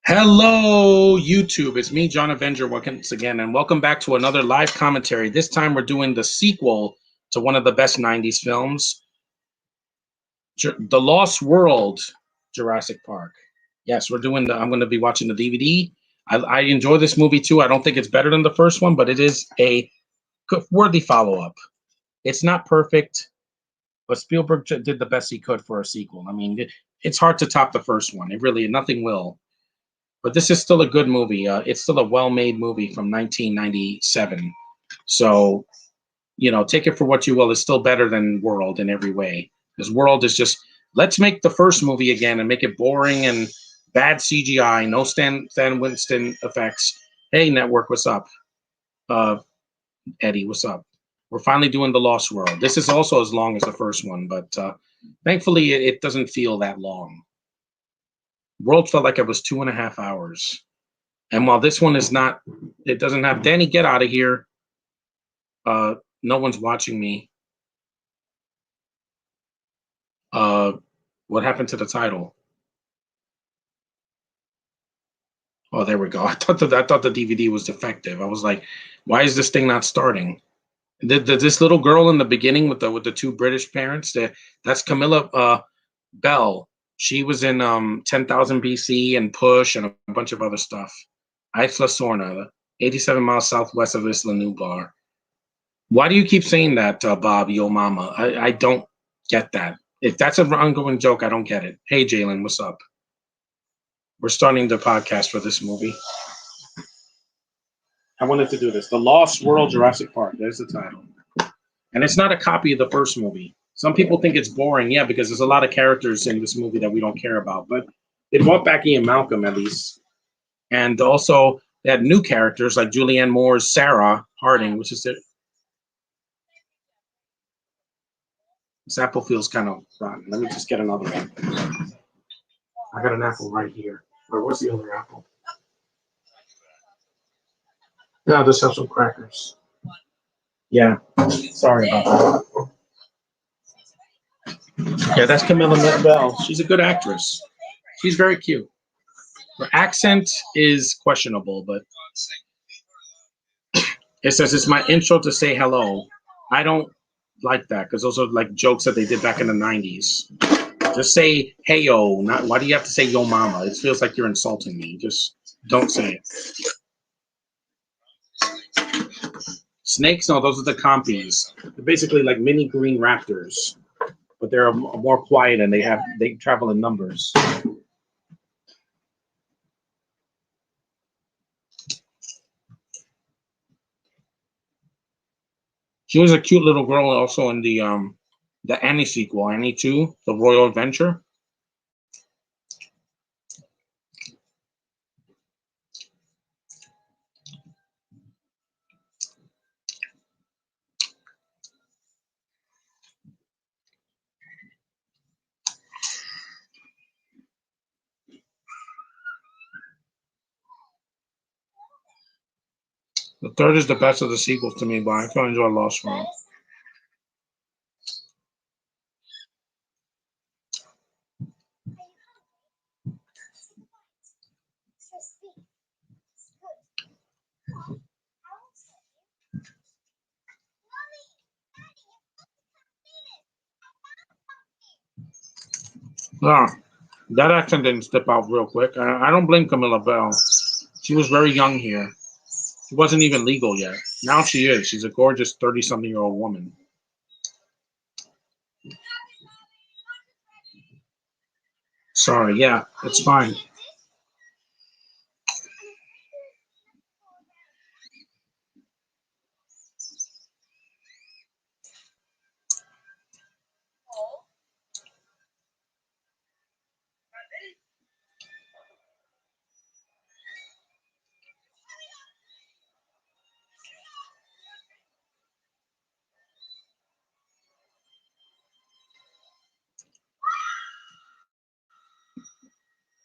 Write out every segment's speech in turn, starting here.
Hello, YouTube. It's me, John Avenger, once again, and welcome back to another live commentary. This time we're doing the sequel to one of the best 90s films, The Lost World, Jurassic Park. Yes, I'm going to be watching the DVD. I enjoy this movie too. I don't think it's better than the first one, but it is a worthy follow-up. It's not perfect, but Spielberg did the best he could for a sequel. I mean, it's hard to top the first one. Nothing will. But this is still a good movie. It's still a well-made movie from 1997. So, take it for what you will. It's still better than World in every way. Because World is just, let's make the first movie again and make it boring and bad CGI, no Stan Winston effects. Hey, Network, what's up? Eddie, what's up? We're finally doing The Lost World. This is also as long as the first one, but thankfully it doesn't feel that long. World felt like it was 2.5 hours. And while this one is not, it doesn't have Danny, get out of here. No one's watching me. What happened to the title? Oh, there we go. I thought the DVD was defective. I was like, why is this thing not starting? This little girl in the beginning with the two British parents, that's Camilla Bell. She was in 10,000 BC and Push and a bunch of other stuff. Isla Sorna, 87 miles southwest of Isla Nublar. Why do you keep saying that, Bob, yo mama? I don't get that. If that's an ongoing joke, I don't get it. Hey, Jalen, what's up? We're starting the podcast for this movie. I wanted to do this. The Lost World, Jurassic Park. There's the title. And it's not a copy of the first movie. Some people think it's boring, yeah, because there's a lot of characters in this movie that we don't care about. But they brought back Ian Malcolm, at least. And also, they had new characters like Julianne Moore's Sarah Harding, which is this apple feels kind of rotten. Let me just get another one. I got an apple right here. Where's the other apple? No, I'll just have some crackers. Yeah, sorry about that. Yeah, that's Camilla Bell. She's a good actress. She's very cute. Her accent is questionable, but it says it's my intro to say hello. I don't like that because those are like jokes that they did back in the 90s. Just say hey yo. Not why do you have to say yo mama? It feels like you're insulting me. Just don't say it. Snakes? No, those are the compies. They're basically like mini green raptors, but they're more quiet and they travel in numbers. She was a cute little girl also in the Annie sequel, Annie 2, The Royal Adventure. The third is the best of the sequels to me, but I still enjoy Lost World. Yeah, that accent didn't step out real quick. I don't blame Camilla Bell. She was very young here. She wasn't even legal yet. Now she is. She's a gorgeous 30-something-year-old woman. Sorry, yeah, it's fine.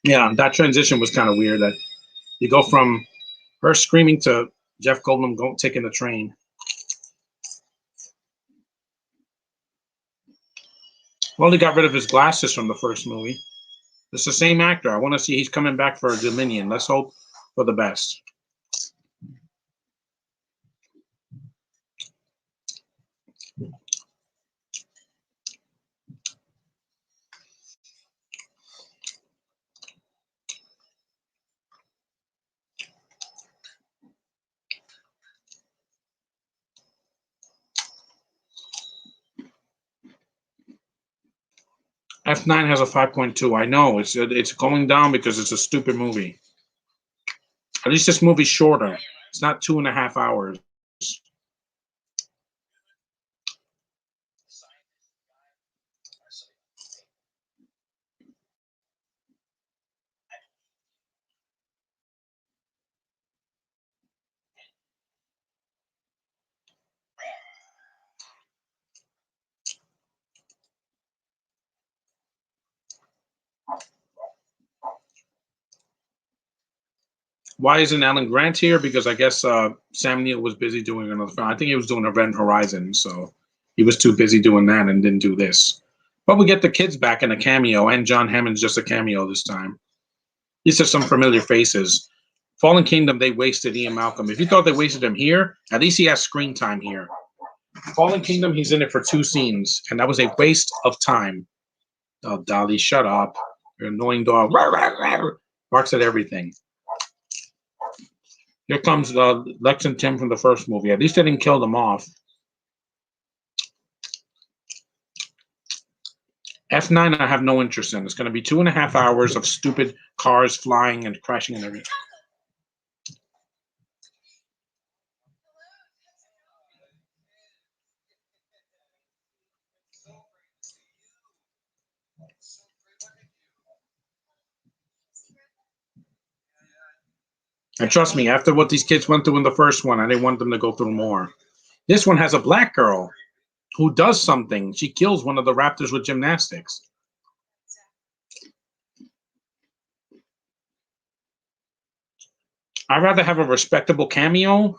Yeah, that transition was kind of weird. That you go from her screaming to Jeff Goldblum taking the train. Well, he got rid of his glasses from the first movie. It's the same actor. I want to see he's coming back for Dominion. Let's hope for the best. F9 has a 5.2. I know it's going down because it's a stupid movie. At least this movie's shorter. It's not 2.5 hours. Why isn't Alan Grant here? Because I guess Sam Neill was busy doing another film. I think he was doing Event Horizon, so he was too busy doing that and didn't do this. But we get the kids back in a cameo, and John Hammond's just a cameo this time. These are some familiar faces. Fallen Kingdom, they wasted Ian Malcolm. If you thought they wasted him here, at least he has screen time here. Fallen Kingdom, he's in it for 2 scenes, and that was a waste of time. Oh, Dolly, shut up. Your annoying dog. Barks at everything. Here comes Lex and Tim from the first movie. At least they didn't kill them off. F9 I have no interest in. It's going to be 2.5 hours of stupid cars flying and crashing and everything. And trust me, after what these kids went through in the first one, I didn't want them to go through more. This one has a black girl who does something. She kills one of the raptors with gymnastics. I'd rather have a respectable cameo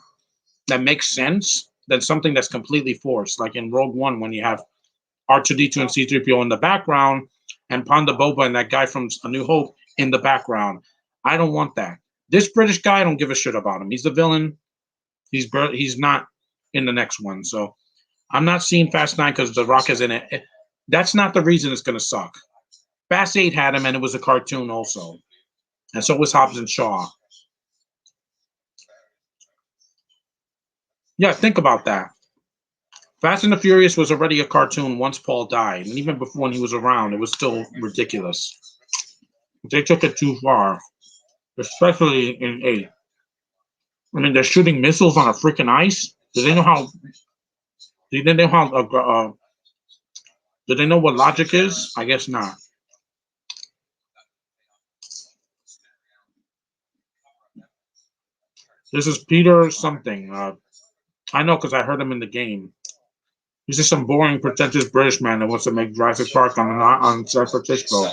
that makes sense than something that's completely forced, like in Rogue One when you have R2-D2 and C-3PO in the background and Ponda Boba and that guy from A New Hope in the background. I don't want that. This British guy, I don't give a shit about him. He's the villain. He's not in the next one. So I'm not seeing Fast 9 because The Rock is in it. That's not the reason it's going to suck. Fast 8 had him, and it was a cartoon also. And so was Hobbs and Shaw. Yeah, think about that. Fast and the Furious was already a cartoon once Paul died. And even before when he was around, it was still ridiculous. They took it too far, especially in 8. I mean, they're shooting missiles on a freaking ice. Do they know how? Do they know how? Do they know what logic is? I guess not. This is Peter something. I know because I heard him in the game. He's just some boring, pretentious British man that wants to make Jurassic Park on San Francisco.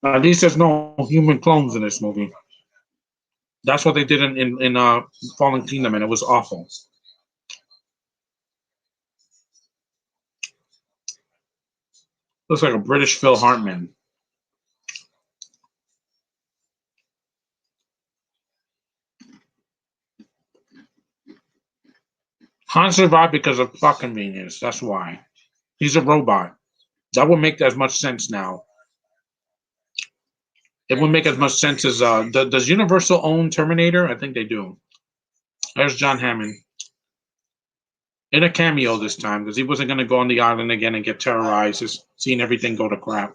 At least there's no human clones in this movie. That's what they did in Fallen Kingdom, and it was awful. Looks like a British Phil Hartman. Han survived because of plot convenience. That's why. He's a robot. That would make as much sense now. It would make as much sense as does Universal own Terminator? I think they do. There's John Hammond in a cameo this time because he wasn't going to go on the island again and get terrorized, just seeing everything go to crap.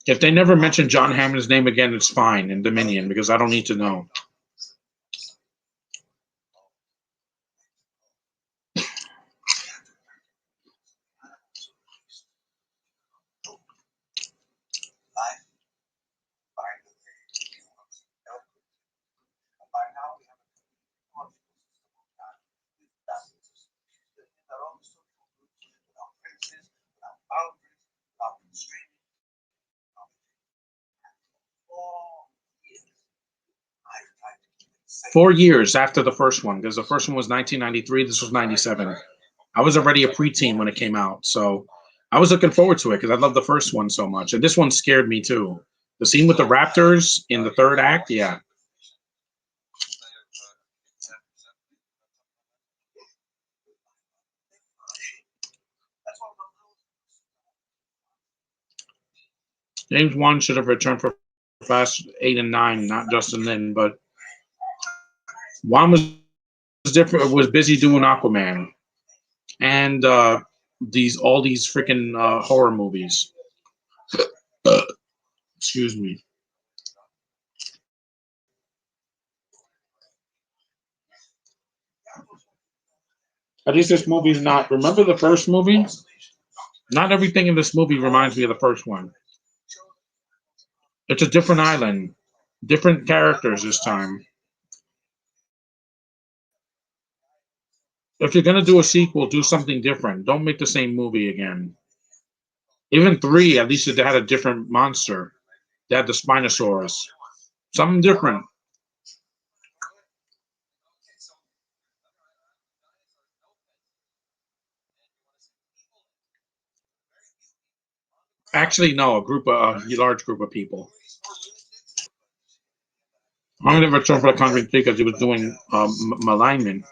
If they never mention John Hammond's name again, it's fine in Dominion because I don't need to know. 4 years after the first one, because the first one was 1993. This was 97. I was already a preteen when it came out, so I was looking forward to it because I love the first one so much, and this one scared me too. The scene with the raptors in the third act, yeah. James Wan should have returned for Fast 8 and 9, not Justin Lin, but Wan was busy doing Aquaman and these all these freaking horror movies. Excuse me. At least this movie's not. Remember the first movie? Not everything in this movie reminds me of the first one. It's a different island, different characters this time. If you're gonna do a sequel, do something different. Don't make the same movie again. Even three, at least they had a different monster. They had the Spinosaurus. Something different. Actually, no, a large group of people. I'm gonna return for the Conjuring 3 because he was doing malignment.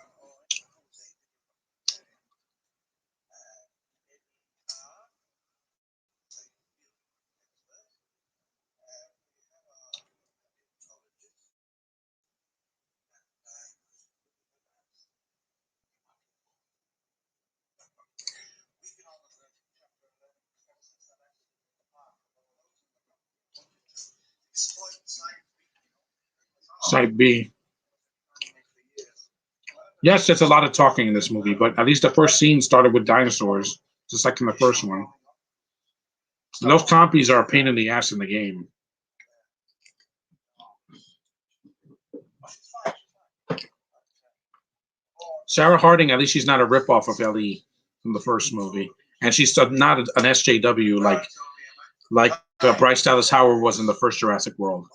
Side B. Yes, there's a lot of talking in this movie, but at least the first scene started with dinosaurs, just like in the first one. And those compies are a pain in the ass in the game. Sarah Harding, at least she's not a ripoff of Ellie from the first movie, and she's not an SJW like Bryce Dallas Howard was in the first Jurassic World.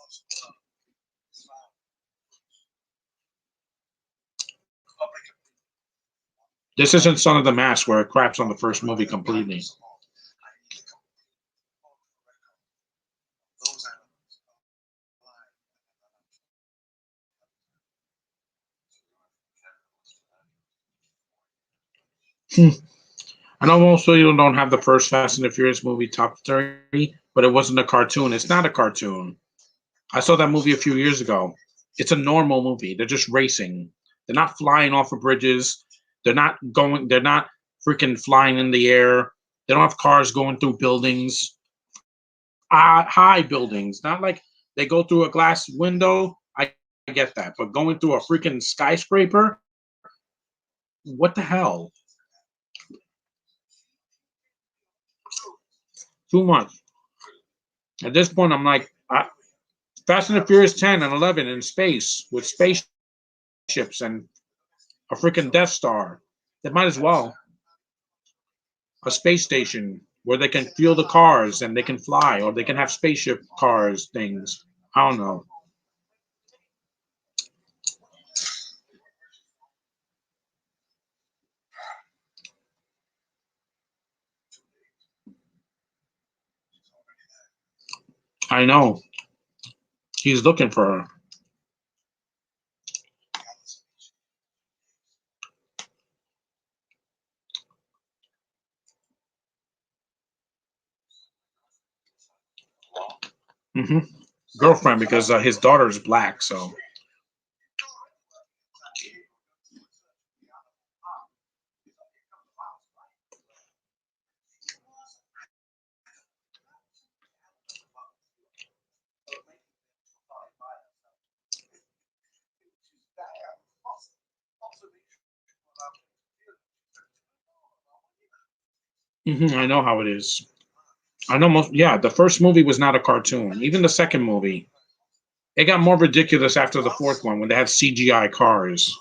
This isn't Son of the Mask where it craps on the first movie completely. Hmm. I know most people don't have the first Fast and the Furious movie top 30, but it wasn't a cartoon. It's not a cartoon. I saw that movie a few years ago. It's a normal movie. They're just racing. They're not flying off of bridges. They're not freaking flying in the air. They don't have cars going through buildings, high buildings. Not like they go through a glass window. I get that. But going through a freaking skyscraper, what the hell? Too much. At this point, I'm like, Fast and the Furious 10 and 11 in space with spaceships and a freaking Death Star. They might as well. A space station where they can fuel the cars and they can fly, or they can have spaceship cars things. I don't know. I know. He's looking for her. Hmm. Girlfriend, because his daughter's black, so. I know how it is. I know most. Yeah, the first movie was not a cartoon. Even the second movie, it got more ridiculous after the fourth one when they had CGI cars.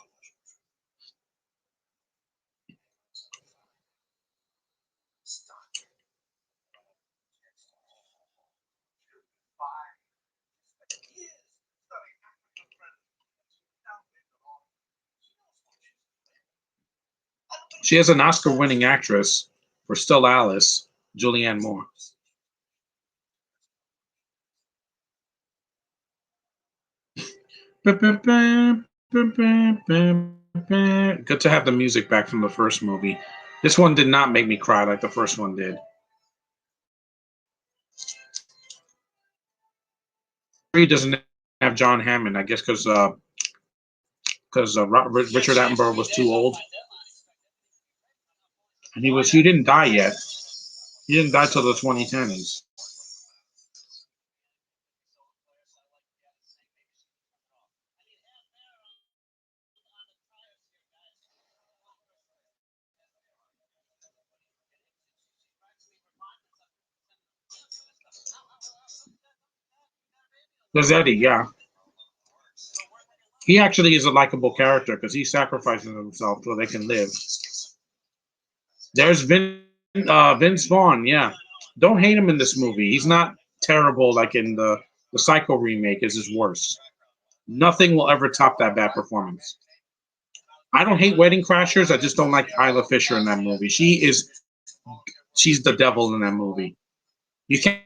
She has an Oscar-winning actress for Still Alice, Julianne Moore. Good to have the music back from the first movie. This one did not make me cry like the first one did. He doesn't have John Hammond, I guess, because Richard Attenborough was too old, and he didn't die yet. He didn't die till the 2010s. There's Eddie, yeah. He actually is a likable character because he sacrifices himself so they can live. There's Vince Vaughn, yeah. Don't hate him in this movie. He's not terrible like in the Psycho remake is his worst. Nothing will ever top that bad performance. I don't hate Wedding Crashers. I just don't like Isla Fisher in that movie. She's the devil in that movie. You can't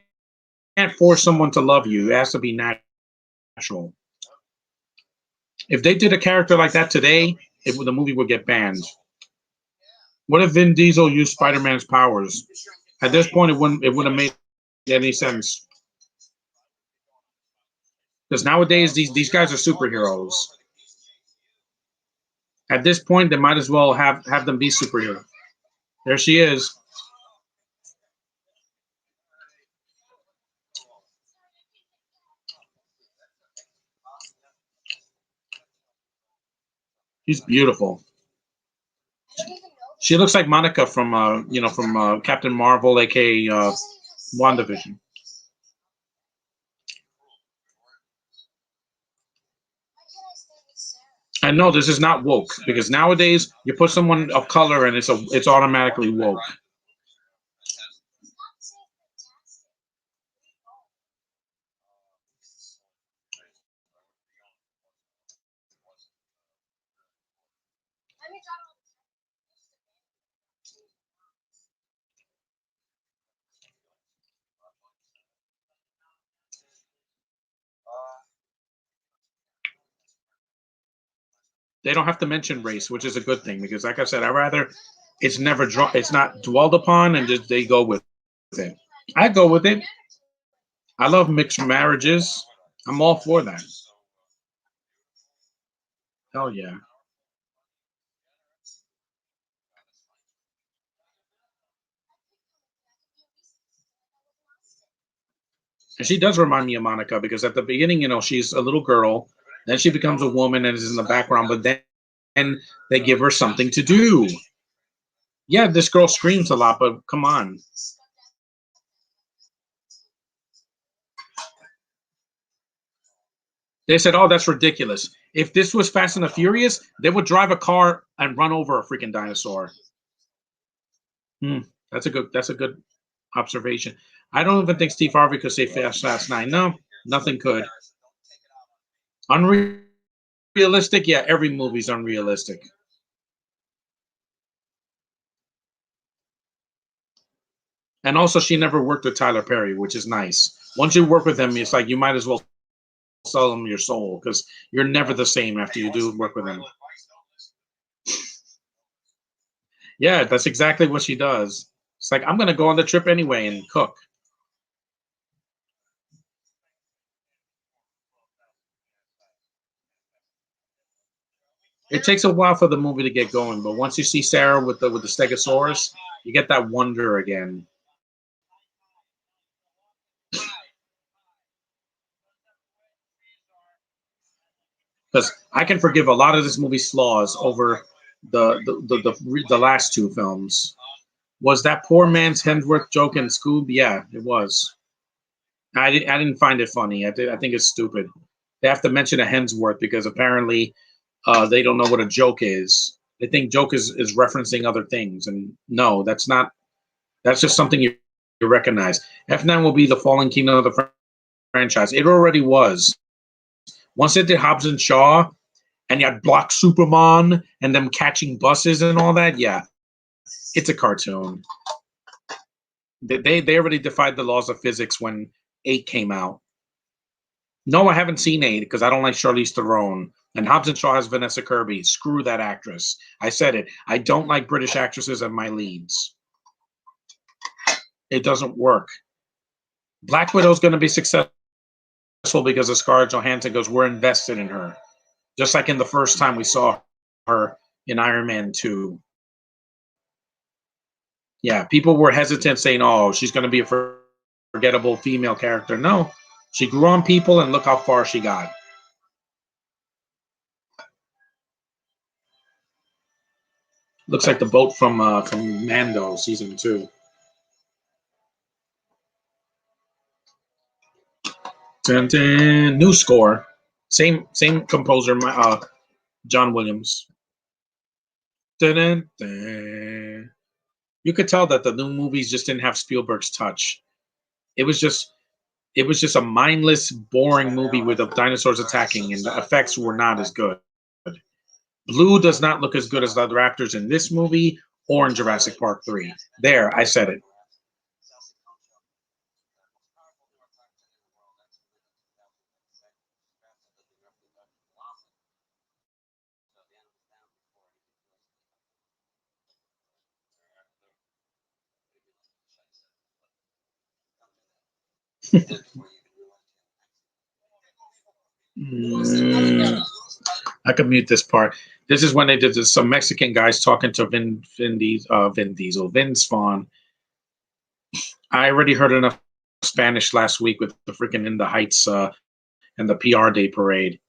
force someone to love you. It has to be natural. If they did a character like that today, the movie would get banned. What if Vin Diesel used Spider-Man's powers? At this point, it wouldn't have made any sense. Because nowadays, these guys are superheroes. At this point, they might as well have them be superheroes. There she is. She's beautiful. She looks like Monica from Captain Marvel, aka WandaVision. And no, this is not woke because nowadays you put someone of color and it's automatically woke. They don't have to mention race, which is a good thing because, like I said, I rather it's not dwelled upon and just they go with it. I go with it. I love mixed marriages. I'm all for that. Hell yeah. And she does remind me of Monica because at the beginning, she's a little girl, then she becomes a woman and is in the background, but then they give her something to do. Yeah, this girl screams a lot, but come on. They said, "Oh, that's ridiculous. If this was Fast and the Furious, they would drive a car and run over a freaking dinosaur." That's a good observation. I don't even think Steve Harvey could say Fast 9. No, nothing could. Unrealistic? Yeah, every movie's unrealistic. And also, she never worked with Tyler Perry, which is nice. Once you work with him, it's like you might as well sell him your soul because you're never the same after you do work with him. Yeah, that's exactly what she does. It's like, I'm going to go on the trip anyway and cook. It takes a while for the movie to get going, but once you see Sarah with the Stegosaurus, you get that wonder again. Because I can forgive a lot of this movie's flaws over the last two films. Was that poor man's Hemsworth joke in Scoob? Yeah, it was. I didn't find it funny. I think it's stupid. They have to mention a Hemsworth because apparently they don't know what a joke is. They think joke is referencing other things, and no, that's not. That's just something you recognize. F9 will be the fallen kingdom of the franchise. It already was. Once they did Hobbs and Shaw, and you had Block Superman and them catching buses and all that, yeah, It's a cartoon. They already defied the laws of physics when 8 came out. No, I haven't seen 8 because I don't like Charlize Theron. And Hobbs and Shaw has Vanessa Kirby. Screw that actress. I said it. I don't like British actresses as my leads. It doesn't work. Black Widow's going to be successful because of Scarlett Johansson goes, we're invested in her. Just like in the first time we saw her in Iron Man 2. Yeah, people were hesitant saying, oh, she's going to be a forgettable female character. No, she grew on people, and look how far she got. Looks like the boat from Mando season 2. Dun, dun, new score, same composer, John Williams. Dun, dun, dun. You could tell that the new movies just didn't have Spielberg's touch. It was just a mindless, boring movie with the dinosaurs attacking, and the effects were not as good. Blue does not look as good as the other actors in this movie or in Jurassic Park 3. There, I said it. I could mute this part. This is when they did some Mexican guys talking to Vin Spawn. I already heard enough Spanish last week with the freaking In the Heights and the PR Day parade.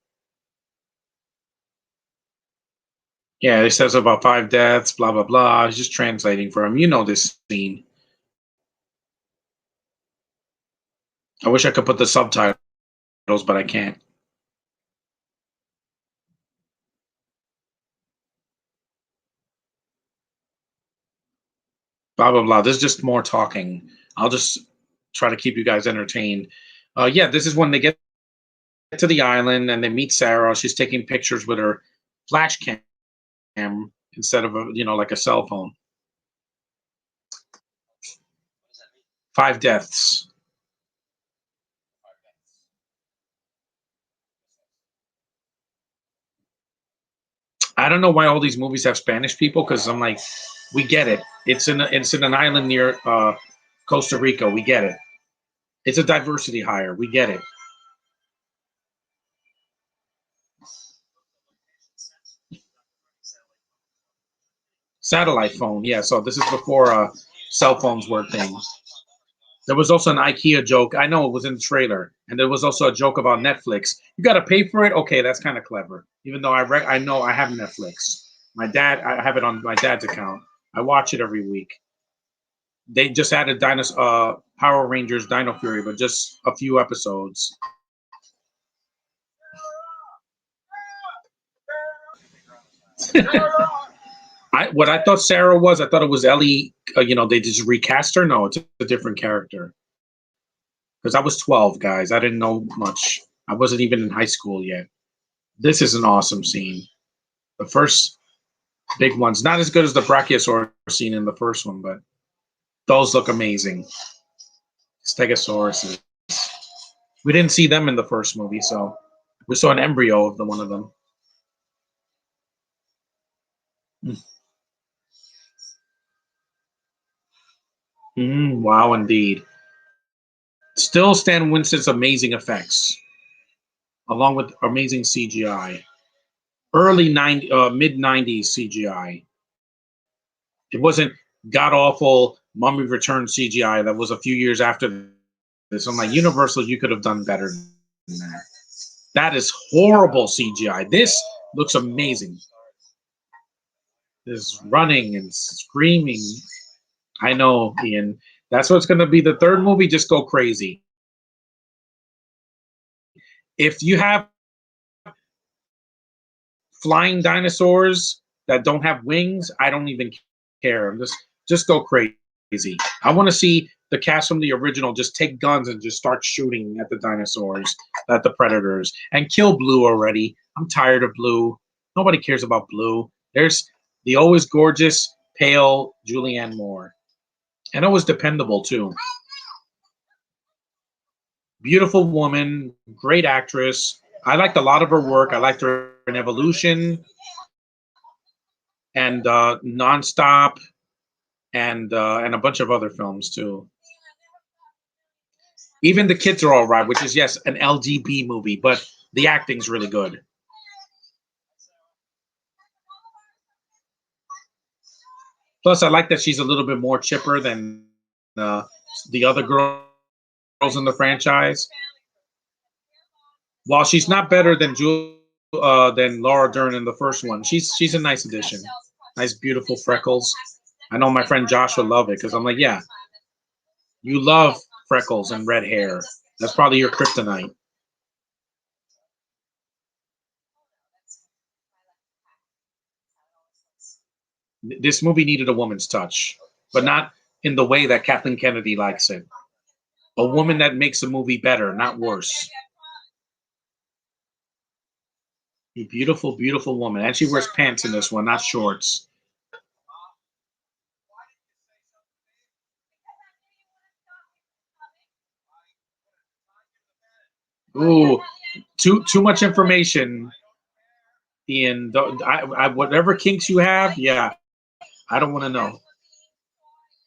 Yeah, it says about 5 deaths, blah, blah, blah. I was just translating for him. You know this scene. I wish I could put the subtitles, but I can't. Blah, blah, blah. This is just more talking. I'll just try to keep you guys entertained. Yeah, this is when they get to the island and they meet Sarah. She's taking pictures with her flash cam instead of like a cell phone. 5 deaths. I don't know why all these movies have Spanish people, because I'm like, we get it. It's in an island near Costa Rica. We get it. It's a diversity hire. We get it. Satellite phone. Yeah. So this is before cell phones were things. There was also an IKEA joke. I know it was in the trailer, and there was also a joke about Netflix. You got to pay for it. Okay, that's kind of clever. Even though I know I have Netflix. I have it on my dad's account. I watch it every week. They just added Power Rangers Dino Fury, but just a few episodes. What I thought Sarah was, I thought it was Ellie. They just recast her. No, it's a different character. Because I was 12, guys. I didn't know much. I wasn't even in high school yet. This is an awesome scene. The first big one's not as good as the Brachiosaurus scene in the first one, but those look amazing. Stegosauruses. We didn't see them in the first movie, so we saw an embryo of one of them. Wow, indeed. Still Stan Winston's amazing effects, along with amazing CGI. Mid-90s CGI. It wasn't god-awful Mummy Return CGI that was a few years after this. I'm like, Universal, you could have done better than that. That is horrible CGI. This looks amazing. This running and screaming. I know, Ian. That's what's going to be the third movie. Just go crazy. If you have flying dinosaurs that don't have wings, I don't even care. Just go crazy. I want to see the cast from the original just take guns and just start shooting at the dinosaurs, at the predators, and kill Blue already. I'm tired of Blue. Nobody cares about Blue. There's the always gorgeous Pale Julianne Moore. And it was dependable too. Beautiful woman, great actress. I liked a lot of her work. I liked her in Evolution and Nonstop and a bunch of other films too. Even The Kids Are All Right, which is, yes, an LGB movie, but the acting's really good. Plus, I like that she's a little bit more chipper than the other girls in the franchise. While she's not better than than Laura Dern in the first one, she's a nice addition. Nice, beautiful freckles. I know my friend Josh will love it because I'm like, yeah, you love freckles and red hair. That's probably your kryptonite. This movie needed a woman's touch, but not in the way that Kathleen Kennedy likes it. A woman that makes a movie better, not worse. A beautiful, beautiful woman. And she wears pants in this one, not shorts. Ooh, too much information, Ian. Whatever kinks you have, yeah, I don't want to know.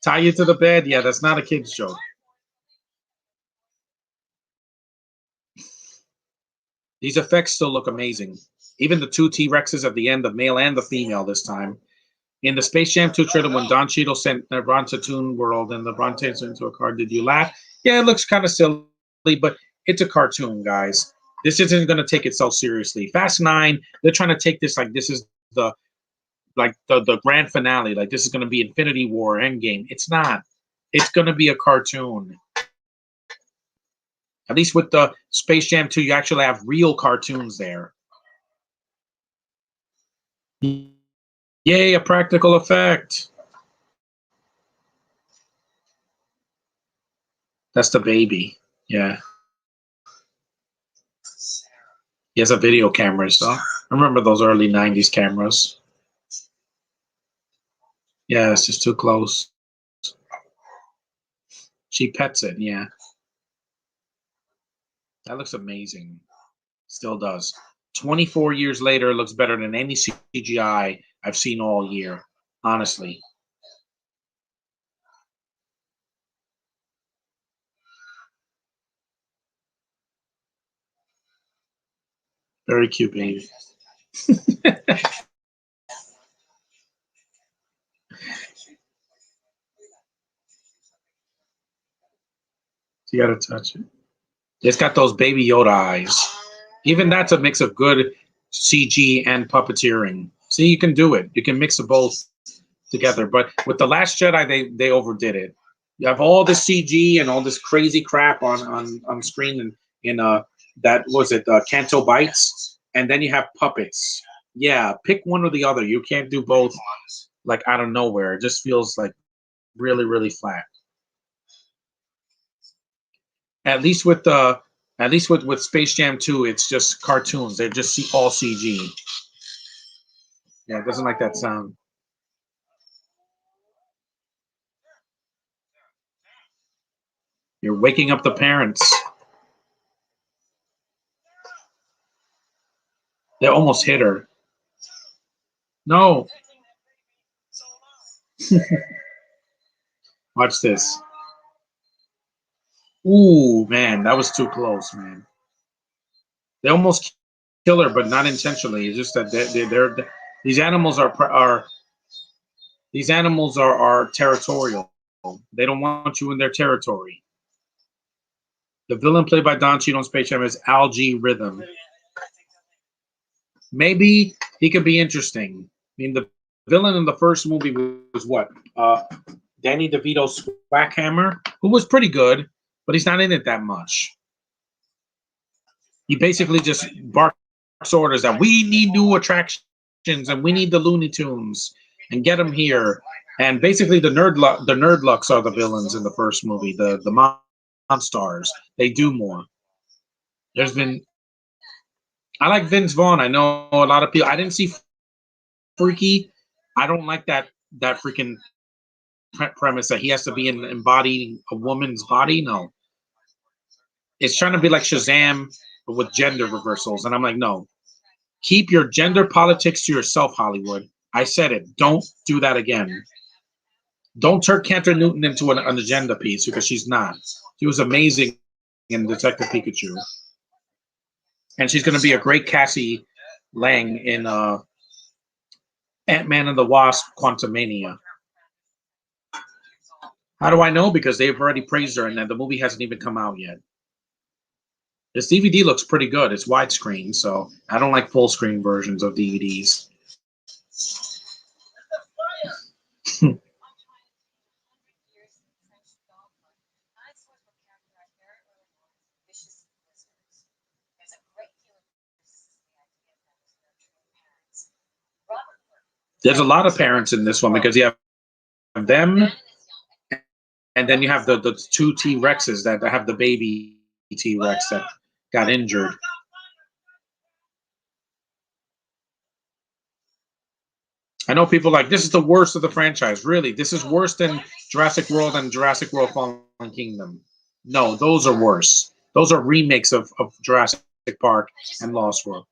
Tie you to the bed, yeah, that's not a kid's joke. These effects still look amazing. Even the two T-Rexes at the end, the male and the female this time. In the Space Jam 2 trailer, when Don Cheadle sent LeBron to Toon World and LeBron takes into a car, did you laugh? Yeah, it looks kind of silly, but it's a cartoon, guys. This isn't going to take itself seriously. Fast 9, they're trying to take this like this is the grand finale. Like this is going to be Infinity War, Endgame. It's not. It's going to be a cartoon. At least with the Space Jam 2, you actually have real cartoons there. Yay, a practical effect. That's the baby. Yeah. He has a video camera, so I remember those early 90s cameras. Yeah, it's just too close. She pets it, yeah. That looks amazing. Still does. 24 years later, it looks better than any CGI I've seen all year, honestly. Very cute, baby. You gotta touch it. It's got those baby Yoda eyes. Even that's a mix of good CG and puppeteering. See, you can do it. You can mix them both together. But with The Last Jedi, they overdid it. You have all this CG and all this crazy crap on screen and in that was it Canto Bites, and then you have puppets. Yeah, pick one or the other. You can't do both like out of nowhere. It just feels like really, really flat. At least with Space Jam 2, it's just cartoons. They're just all CG. Yeah, it doesn't like that sound. You're waking up the parents. They almost hit her. No. Watch this. Ooh, man, that was too close, man. They almost kill her, but not intentionally. It's just that these animals are territorial. They don't want you in their territory. The villain played by Don Cheadle on Space Jam is Algae Rhythm. Maybe he could be interesting. I mean, the villain in the first movie was what? Danny DeVito's Swackhammer, who was pretty good, but he's not in it that much. He basically just barks orders that we need new attractions and we need the Looney Tunes and get them here. And basically, the Nerdlucks are the villains in the first movie. The Monstars. They do more. I like Vince Vaughn. I know a lot of people. I didn't see Freaky. I don't like that that freaking premise that he has to be embodying a woman's body. No, it's trying to be like Shazam but with gender reversals, and I'm like, no, keep your gender politics to yourself, Hollywood. I said it. Don't do that again. Don't turn Cantor Newton into an agenda piece because she's not. She was amazing in Detective Pikachu, and she's going to be a great Cassie Lang in Ant-Man and the Wasp: Quantumania. How do I know? Because they've already praised her, and the movie hasn't even come out yet. This DVD looks pretty good. It's widescreen, so I don't like full screen versions of DVDs. There's a lot of parents in this one because you have them, and then you have the two T-Rexes that have the baby T-Rex that got injured. I know people like, this is the worst of the franchise. Really, this is worse than Jurassic World and Jurassic World Fallen Kingdom. No, those are worse. Those are remakes of Jurassic Park and Lost World.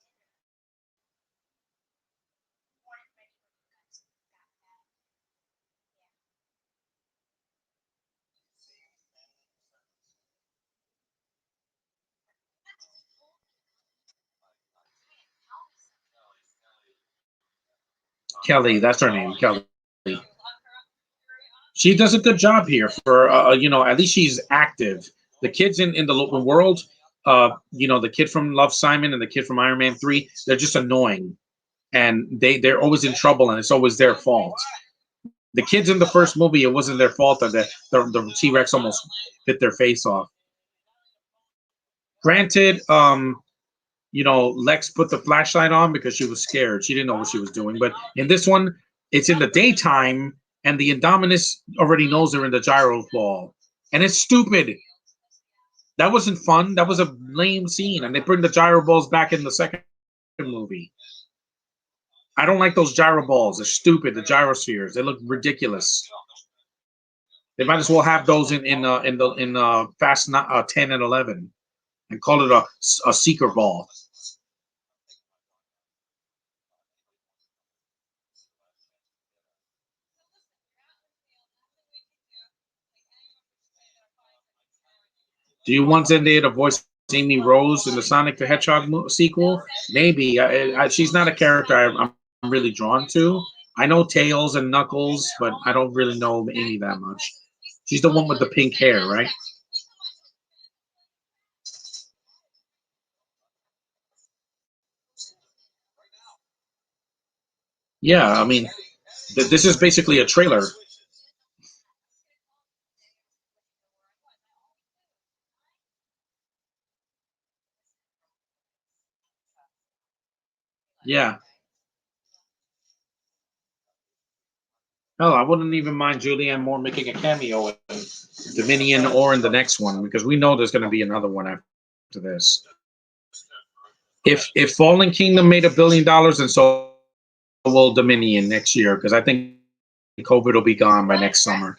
Kelly, that's her name, Kelly. She does a good job here for at least she's active. The kids in the world, the kid from Love Simon and the kid from Iron Man 3, they're just annoying, and they're always in trouble, and it's always their fault. The kids in the first movie, it wasn't their fault that the T-Rex almost bit their face off. Granted, Lex put the flashlight on because she was scared. She didn't know what she was doing. But in this one, it's in the daytime, and the Indominus already knows they're in the gyro ball. And it's stupid. That wasn't fun. That was a lame scene. And they bring the gyro balls back in the second movie. I don't like those gyro balls. They're stupid. The gyrospheres. They look ridiculous. They might as well have those in Fast 10 and 11 and call it a seeker ball. Do you want Zendaya to voice Amy Rose in the Sonic the Hedgehog sequel? Maybe. She's not a character I'm really drawn to. I know Tails and Knuckles, but I don't really know Amy that much. She's the one with the pink hair, right? Yeah, I mean, this is basically a trailer. Yeah. Hell, I wouldn't even mind Julianne Moore making a cameo in Dominion or in the next one because we know there's going to be another one after this. If Fallen Kingdom made $1 billion, and so will Dominion next year because I think COVID will be gone by next summer.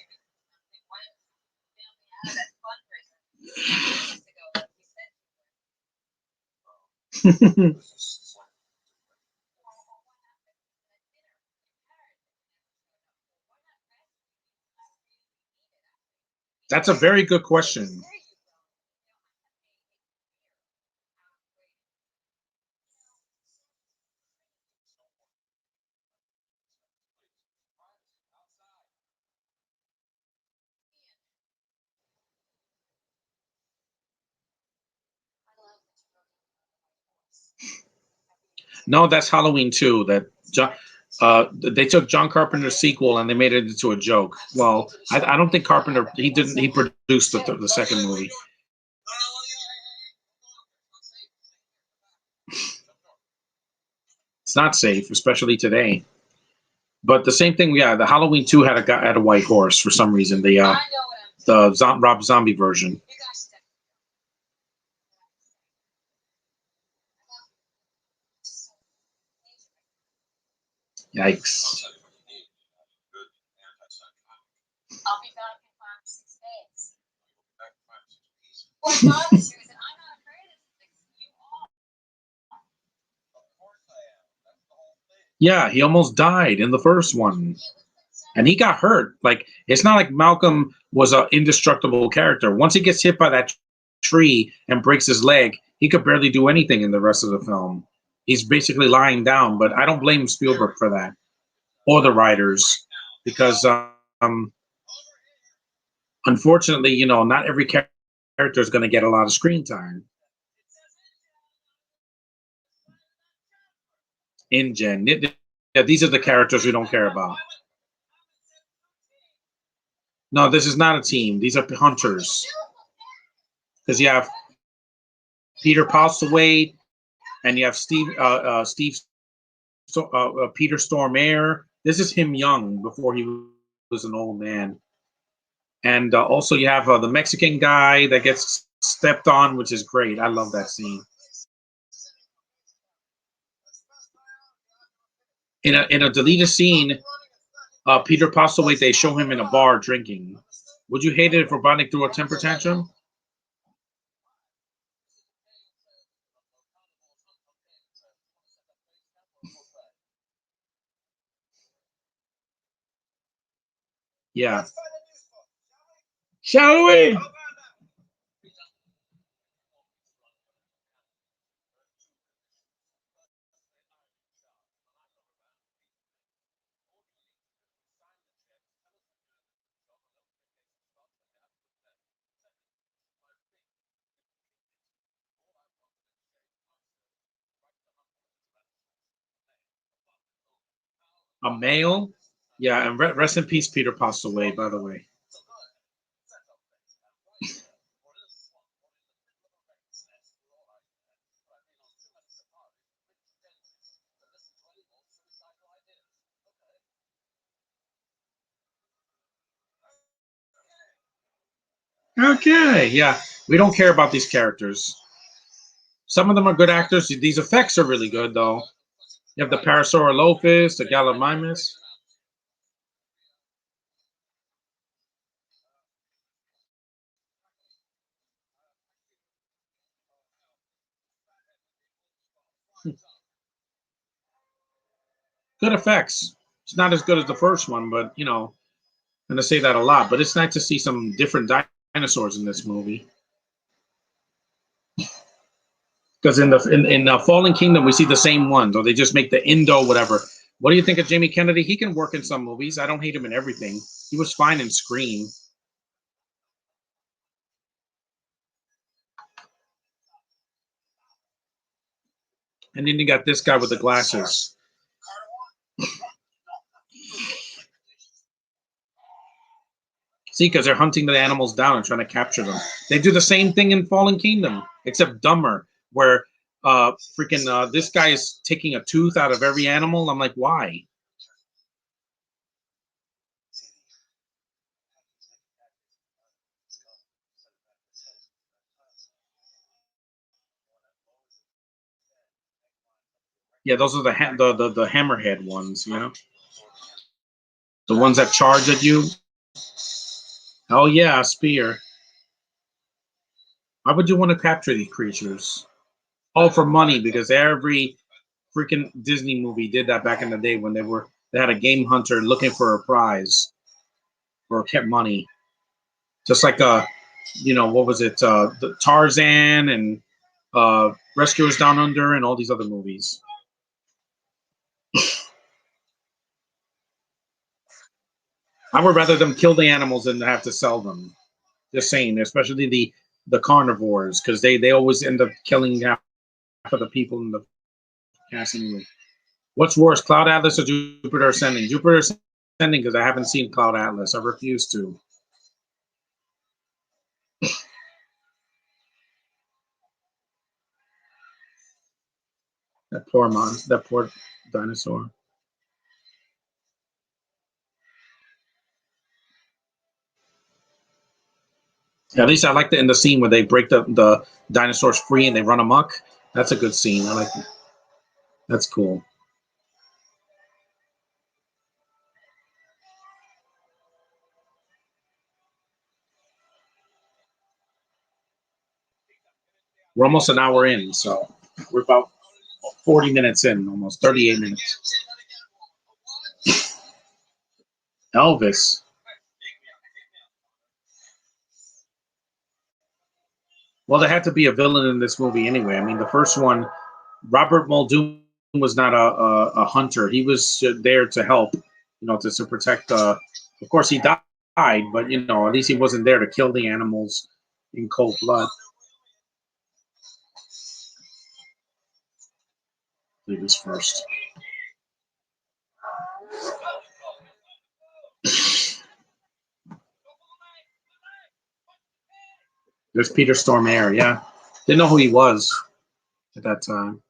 That's a very good question. No, that's Halloween 2. They took John Carpenter's sequel and they made it into a joke. Well, I don't think Carpenter he produced the second movie. It's not safe, especially today. But the same thing, yeah. The Halloween 2 had a white horse for some reason. The Rob Zombie version. Yikes. Yeah, he almost died in the first one. And he got hurt. Like, it's not like Malcolm was an indestructible character. Once he gets hit by that tree and breaks his leg, he could barely do anything in the rest of the film. He's basically lying down, but I don't blame Spielberg for that or the writers because, unfortunately, not every character is going to get a lot of screen time. InGen. Yeah, these are the characters we don't care about. No, this is not a team. These are hunters. Because you have Peter Postlethwaite, and you have Peter Stormare. This is him young before he was an old man. And also you have the Mexican guy that gets stepped on, which is great. I love that scene. In a deleted scene, Peter Postlethwaite, they show him in a bar drinking. Would you hate it if Robotnik threw a temper tantrum? Yeah. Shall we? A male? Yeah, and rest in peace, Peter Postlethwaite, by the way. Okay, yeah. We don't care about these characters. Some of them are good actors. These effects are really good, though. You have the Parasaurolophus, the Gallimimus. Good effects. It's not as good as the first one, but, I'm going to say that a lot. But it's nice to see some different dinosaurs in this movie. Because in Fallen Kingdom, we see the same ones, or they just make the Indo whatever. What do you think of Jamie Kennedy? He can work in some movies. I don't hate him in everything. He was fine in Scream. And then you got this guy with the glasses. See, because they're hunting the animals down and trying to capture them. They do the same thing in Fallen Kingdom, except dumber, where this guy is taking a tooth out of every animal. I'm like, why? Yeah, those are the hammerhead ones, the ones that charge at you. Oh yeah, a spear. Why would you want to capture these creatures? Oh, for money, because every freaking Disney movie did that back in the day when they had a game hunter looking for a prize or kept money. Just like what was it? The Tarzan and Rescuers Down Under and all these other movies. I would rather them kill the animals than have to sell them. Just saying, especially the carnivores, because they always end up killing half of the people in the casting. What's worse, Cloud Atlas or Jupiter Ascending? Jupiter Ascending, because I haven't seen Cloud Atlas. I refuse to. That poor dinosaur. At least I like the in the scene where they break the dinosaurs free and they run amok. That's a good scene. I like that. That's cool. We're almost an hour in, so we're about 40 minutes in, almost 38 minutes. Elvis. Well, there had to be a villain in this movie anyway. I mean, the first one, Robert Muldoon was not a hunter. He was there to help, to protect. Of course, he died, but at least he wasn't there to kill the animals in cold blood. Do this first. There's Peter Stormare. Yeah, didn't know who he was at that time.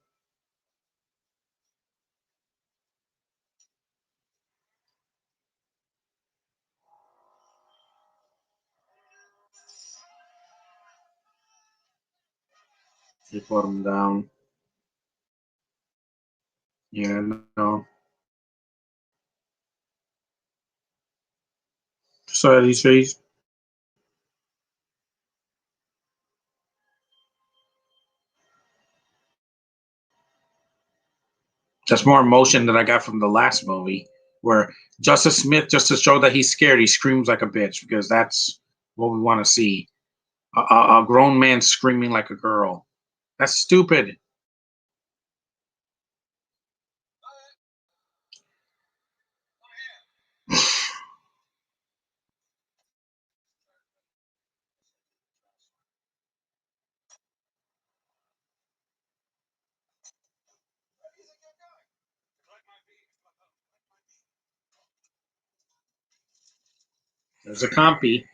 They put him down. Yeah, no. So his face. That's more emotion than I got from the last movie, where Justice Smith, just to show that he's scared, he screams like a bitch, because that's what we want to see. A grown man screaming like a girl. That's stupid. There's a compy.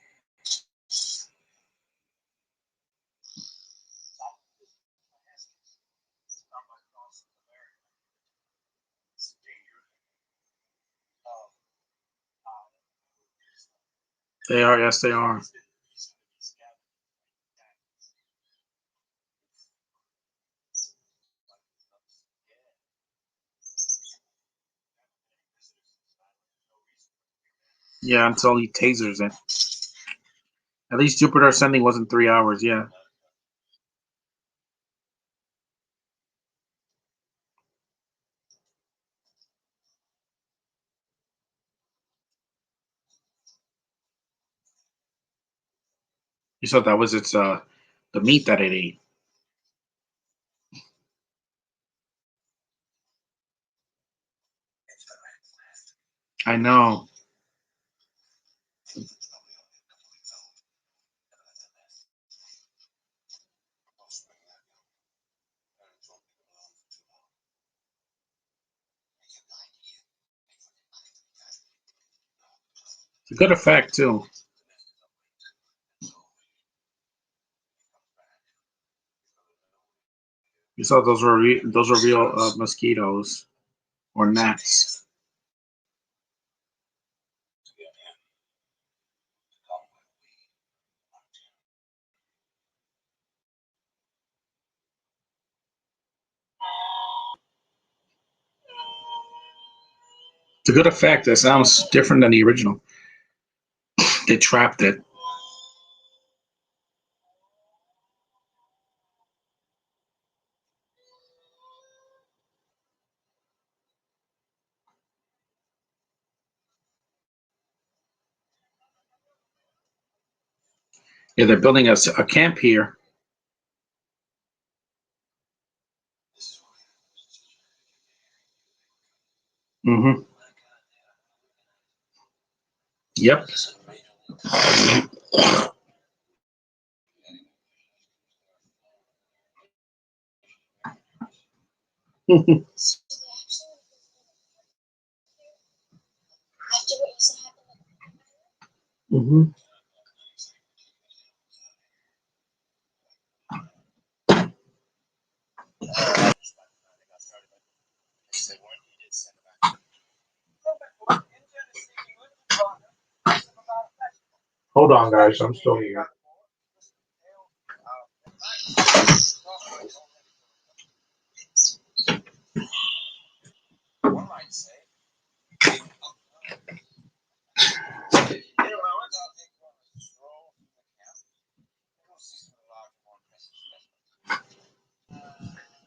They are, yes, they are. Yeah, until he tasers it. At least Jupiter Ascending wasn't 3 hours, yeah. You thought that was the meat that it ate. I know. It's a good effect too. You saw those were real mosquitoes or gnats. It's a good effect. It sounds different than the original. They trapped it. Yeah, they're building a camp here. Mm-hmm. Yep. Mm-hmm. Hold on, guys. I'm still here.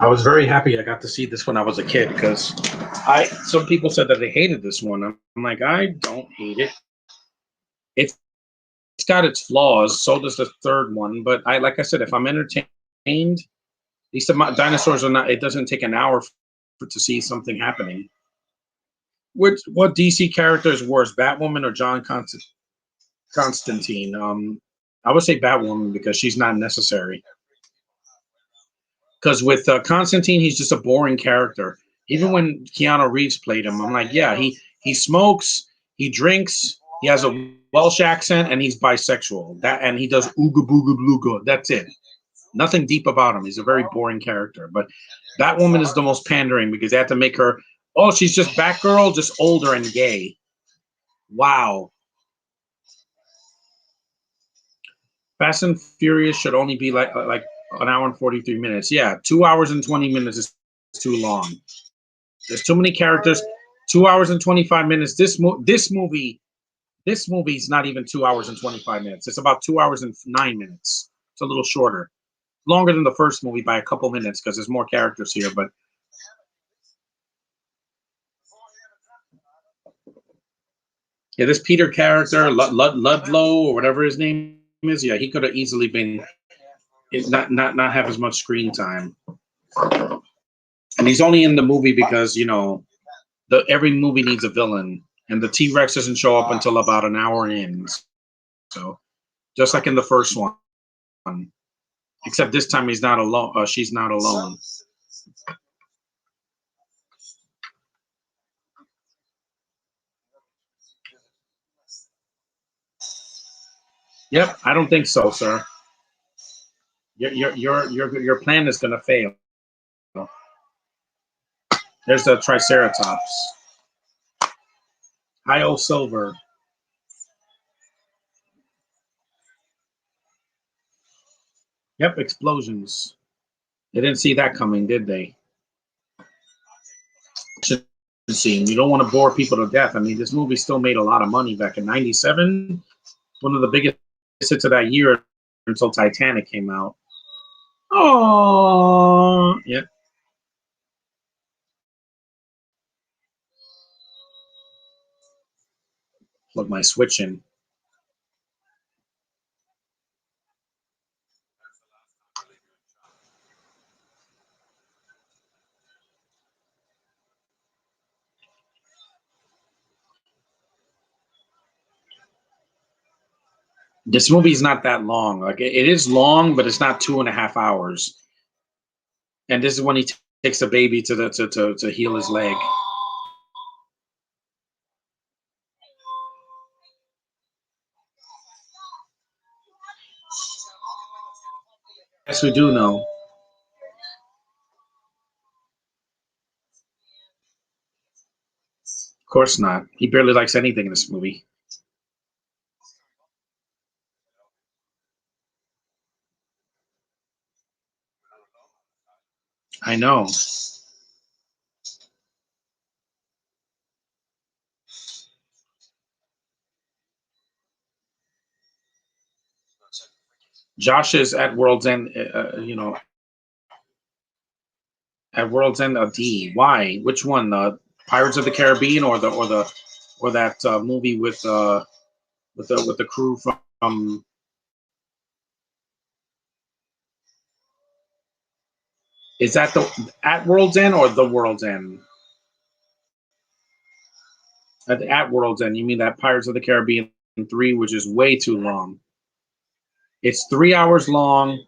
I was very happy I got to see this when I was a kid because I some people said that they hated this one. I'm like, I don't hate it. It's it's got its flaws. So does the third one. But I like I said, if I'm entertained, at least the dinosaurs are not. It doesn't take an hour to see something happening. What DC character is worse, Batwoman or John Constantine? I would say Batwoman because she's not necessary. Because with Constantine, he's just a boring character. Even when Keanu Reeves played him, I'm like, yeah, he smokes, he drinks, he has a Welsh accent, and he's bisexual. That and he does ooga booga blooga. That's it. Nothing deep about him. He's a very boring character. But Batwoman is the most pandering because they had to make her. Oh, she's just Batgirl, just older and gay. Wow. Fast and Furious should only be like an hour and 43 minutes. Yeah, 2 hours and 20 minutes is too long. There's too many characters. 2 hours and 25 minutes. This movie is not even 2 hours and 25 minutes. It's about 2 hours and 9 minutes. It's a little shorter, longer than the first movie by a couple minutes because there's more characters here. But yeah, this Peter character, Ludlow or whatever his name is, yeah, he could have easily been not have as much screen time. And he's only in the movie because every movie needs a villain, and the T Rex doesn't show up until about an hour in. So just like in the first one, except this time he's not alone. She's not alone. Yep, I don't think so, sir. Your plan is gonna fail. There's the Triceratops. Hi, old Silver. Yep, explosions. They didn't see that coming, did they? Scene. You don't want to bore people to death. I mean, this movie still made a lot of money back in '97. One of the biggest hits of that year until Titanic came out. Oh, yeah. Plug my switch in. This movie is not that long. Like it is long, but it's not 2.5 hours. And this is when he takes the baby to heal his leg. Yes, we do know. Of course not. He barely likes anything in this movie. I know. Josh is at World's End. At World's End, a D. Why? Which one? Pirates of the Caribbean or that movie with the crew from. Is that the at World's End or the World's End? At World's End, you mean that Pirates of the Caribbean 3, which is way too long. It's 3 hours long.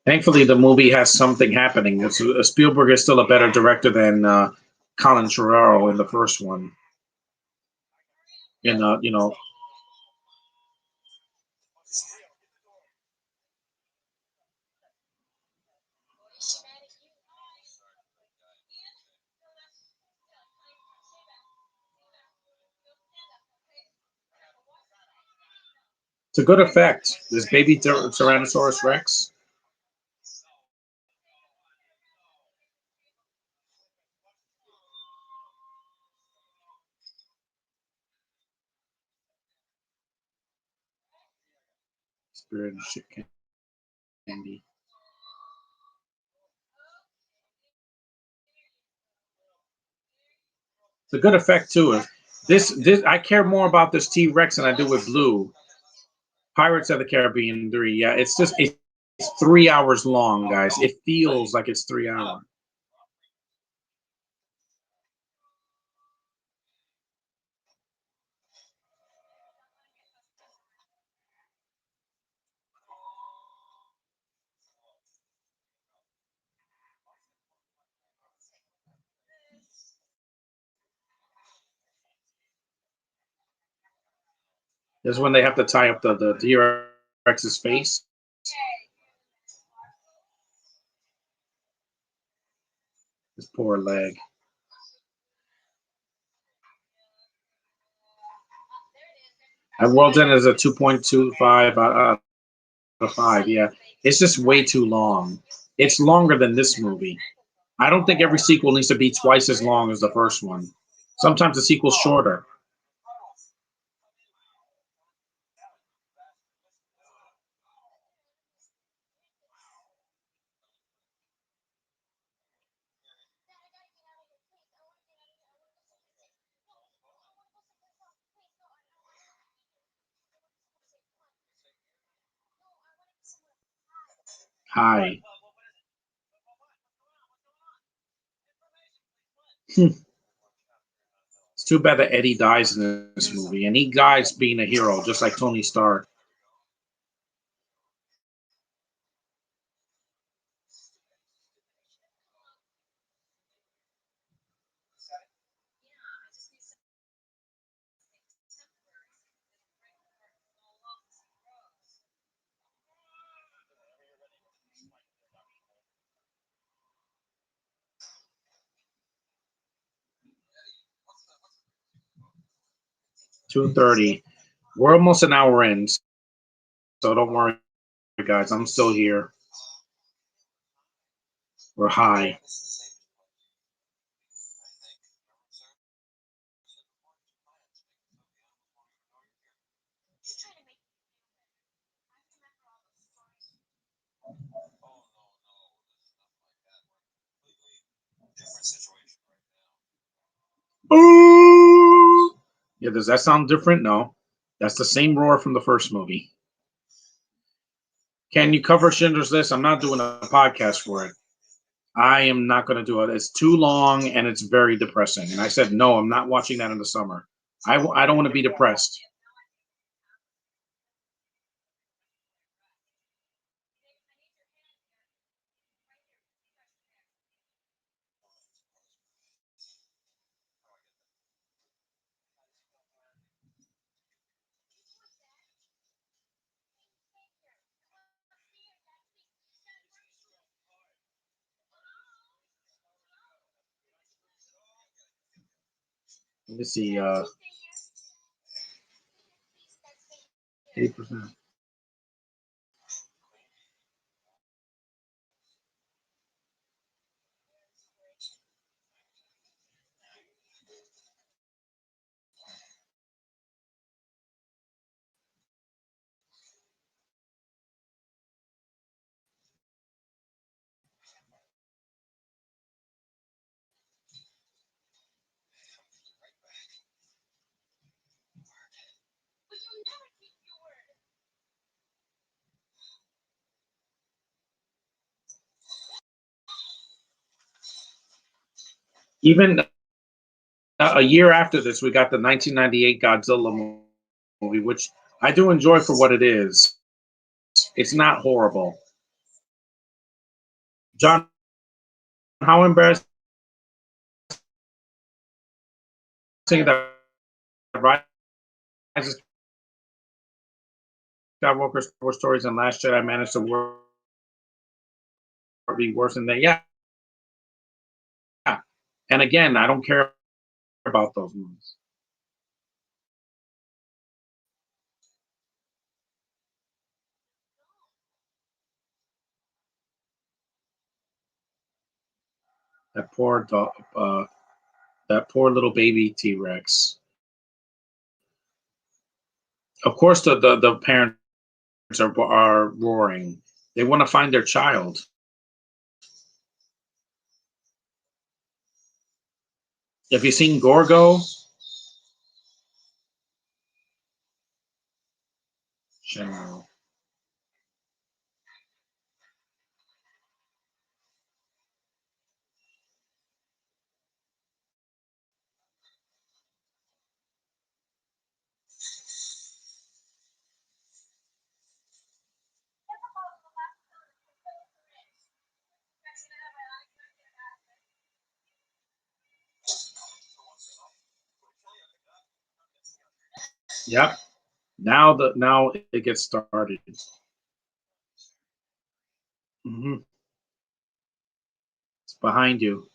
Thankfully, the movie has something happening. Spielberg is still a better director than Colin Trevorrow in the first one. In It's a good effect. This baby Tyrannosaurus Rex. Spirit of shit candy. It's a good effect too. This I care more about this T Rex than I do with Blue. Pirates of the Caribbean 3. Yeah, it's 3 hours long, guys. It feels like it's 3 hours. This is when they have to tie up the T Rex's face. His poor leg. And World's End is a 2.25 out of 5. Yeah, it's just way too long. It's longer than this movie. I don't think every sequel needs to be twice as long as the first one. Sometimes the sequel's shorter. Hi. It's too bad that Eddie dies in this movie, and he dies being a hero, just like Tony Stark. $2:30. We're almost an hour in, so don't worry, guys. I'm still here. We're high. Ooh! Yeah, does that sound different? No. That's the same roar from the first movie. Can you cover Schindler's List? I'm not doing a podcast for it. I am not going to do it. It's too long and it's very depressing. And I said, no, I'm not watching that in the summer. I don't want to be depressed. Let me see. 8%. Even a year after this, we got the 1998 Godzilla movie, which I do enjoy for what it is. It's not horrible. John, how embarrassing that Rise of Skywalker War Stories and Last Jedi managed to be worse than that. Yeah. And again, I don't care about those movies. That poor dog, that poor little baby T-Rex. Of course, the parents are roaring. They want to find their child. Have you seen Gorgo? General. Yep. Now it gets started. Hmm. It's behind you.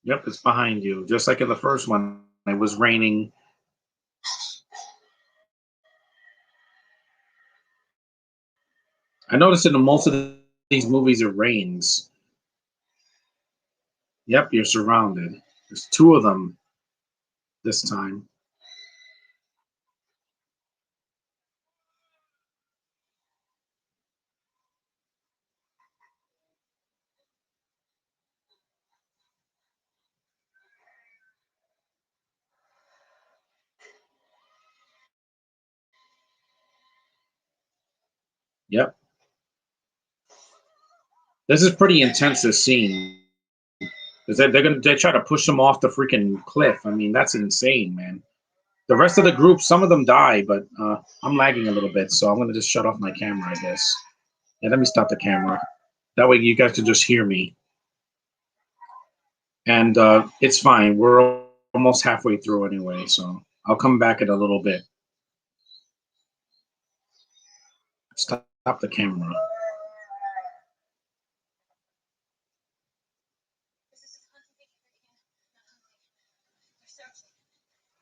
Yep, it's behind you. Just like in the first one, it was raining. I noticed in most of these movies it rains. Yep, you're surrounded. There's two of them this time. Yep. This is pretty intense, this scene. Because they try to push them off the freaking cliff. I mean, that's insane, man. The rest of the group, some of them die, but I'm lagging a little bit, so I'm gonna just shut off my camera, I guess. Yeah, let me stop the camera. That way you guys can just hear me. And it's fine. We're almost halfway through anyway, so I'll come back in a little bit. Stop the camera.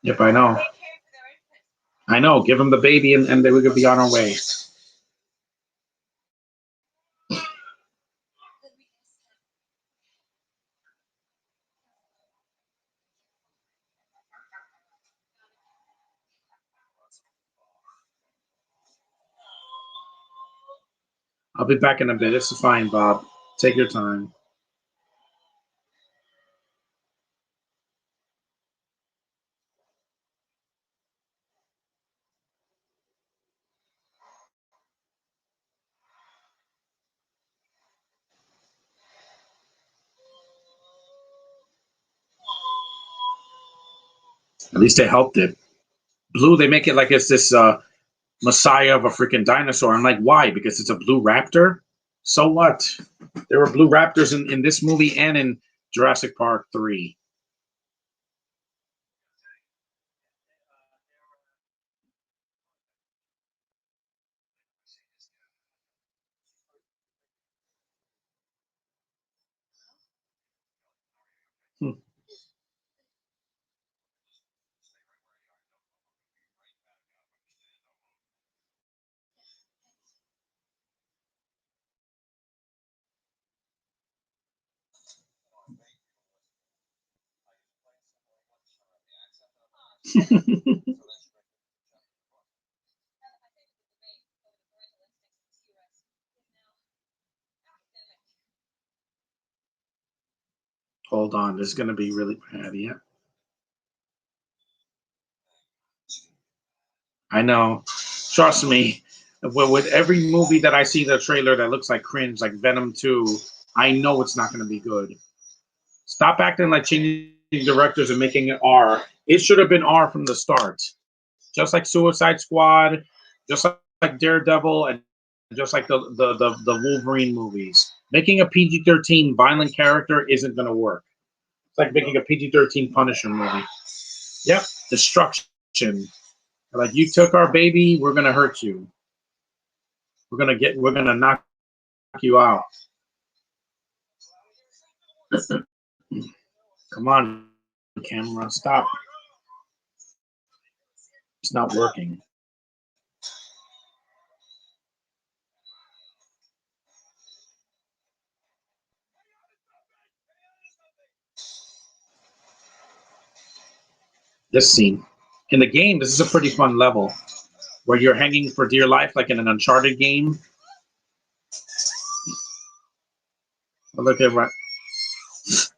Yep, I know. I know. Give them the baby, and then we could be on our way. I'll be back in a bit. This is fine, Bob. Take your time. At least they helped it. Blue, they make it like it's this messiah of a freaking dinosaur. I'm like, why? Because it's a blue raptor? So what? There were blue raptors in this movie and in Jurassic Park 3. Hmm. Hold on, this is going to be really bad. Yeah, I know. Trust me. With every movie that I see the trailer that looks like cringe, like Venom 2, I know it's not going to be good. Stop acting like changing directors and making it R. It should have been R from the start. Just like Suicide Squad, just like Daredevil, and just like the Wolverine movies. Making a PG-13 violent character isn't going to work. It's like making a PG-13 Punisher movie. Yep, destruction. Like, you took our baby, we're gonna hurt you. We're gonna knock you out. Come on, camera, stop. It's not working. This scene. In the game, this is a pretty fun level where you're hanging for dear life, like in an Uncharted game. But look at right.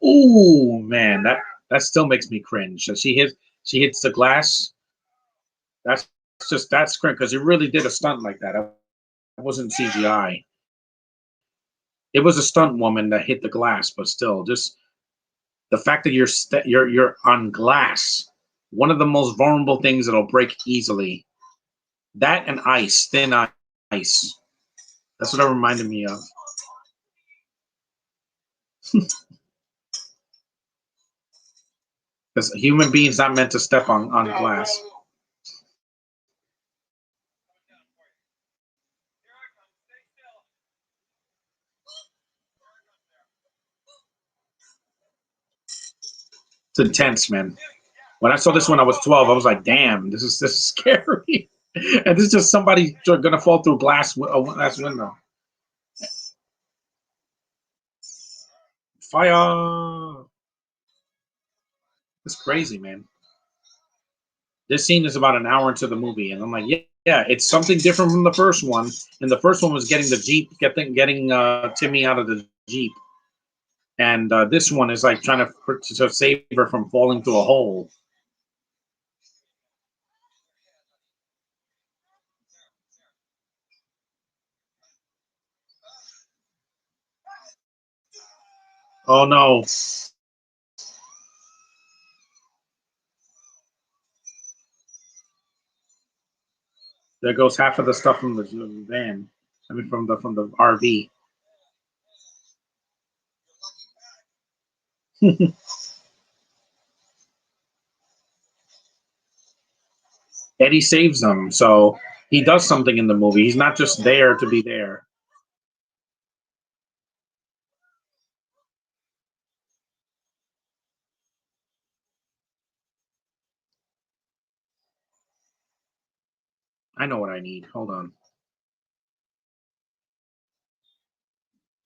Ooh, man, that still makes me cringe. So she hits the glass. That's that's cringe because you really did a stunt like that. It wasn't CGI. It was a stunt woman that hit the glass, but still, just the fact that you're on glass, one of the most vulnerable things that'll break easily. That and ice, thin ice. That's what it reminded me of. Because human beings not meant to step on glass. It's intense, man. When I saw this when I was 12, I was like, "Damn, this is scary." And this is just somebody gonna fall through glass window. Fire! It's crazy, man. This scene is about an hour into the movie, and I'm like, yeah, it's something different from the first one. And the first one was getting the Jeep, getting Timmy out of the Jeep, and this one is like trying to save her from falling through a hole. Oh no! There goes half of the stuff from the van. I mean, from the RV. Eddie saves them, so he does something in the movie. He's not just there to be there. I know what I need. Hold on.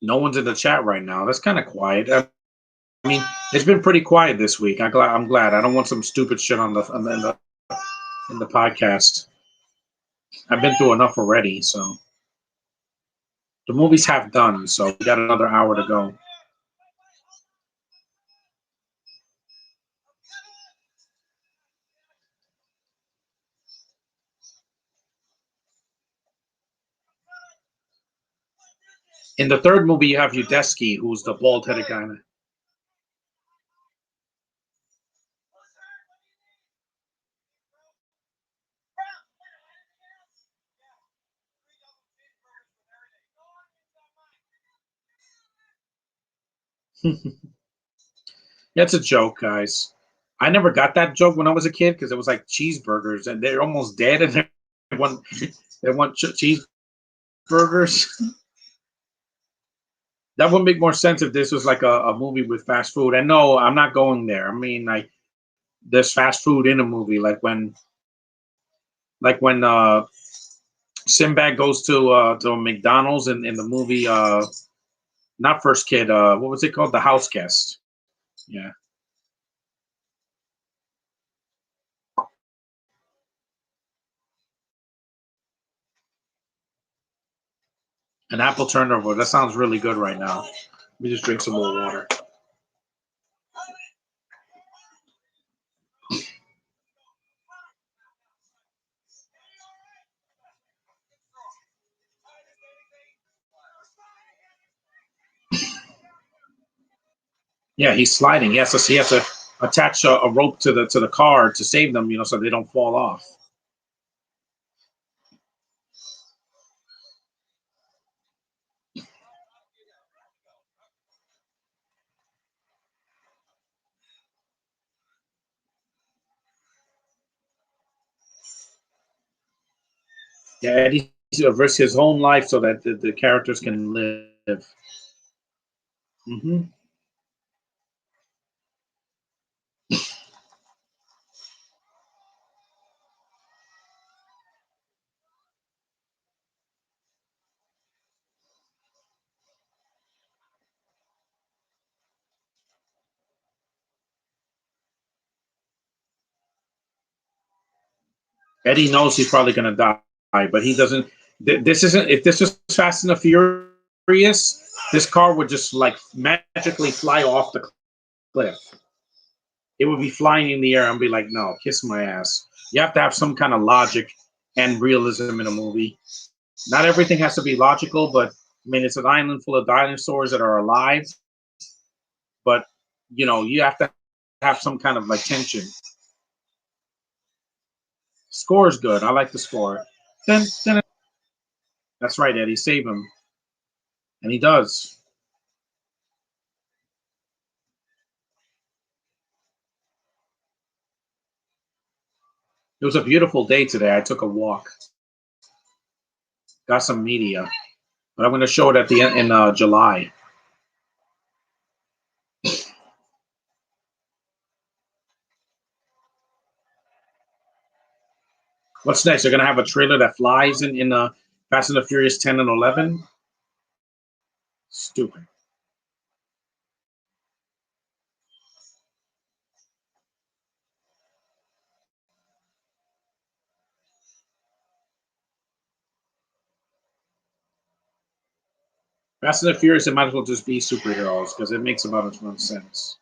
No one's in the chat right now. That's kind of quiet. I mean, it's been pretty quiet this week. I'm glad. I don't want some stupid shit in the podcast. I've been through enough already. So the movie's half done. So we got another hour to go. In the third movie, you have Udesky, who's the bald-headed guy. That's a joke, guys. I never got that joke when I was a kid because it was like cheeseburgers and they're almost dead and they want cheeseburgers. That would make more sense if this was like a movie with fast food. And no, I'm not going there. I mean, like there's fast food in a movie, like when Sinbad goes to a McDonald's in the movie not First Kid, what was it called? The House Guest. Yeah. An apple turnover. That sounds really good right now. Let me just drink some more water. Yeah, he's sliding. He has to attach a rope to the car to save them, so they don't fall off. Yeah, Eddie risks his own life so that the characters can live. Hmm. Eddie knows he's probably gonna die, but he doesn't. This isn't. If this was Fast and the Furious, this car would just like magically fly off the cliff. It would be flying in the air and be like, "No, kiss my ass." You have to have some kind of logic and realism in a movie. Not everything has to be logical, but I mean, it's an island full of dinosaurs that are alive. But you have to have some kind of like tension. Score is good. I like the score. Dun, dun. That's right, Eddie. Save him, and he does. It was a beautiful day today. I took a walk, got some media, but I'm going to show it at the end in July. What's next? They're going to have a trailer that flies in Fast and the Furious 10 and 11. Stupid. Fast and the Furious, it might as well just be superheroes because it makes about as much sense.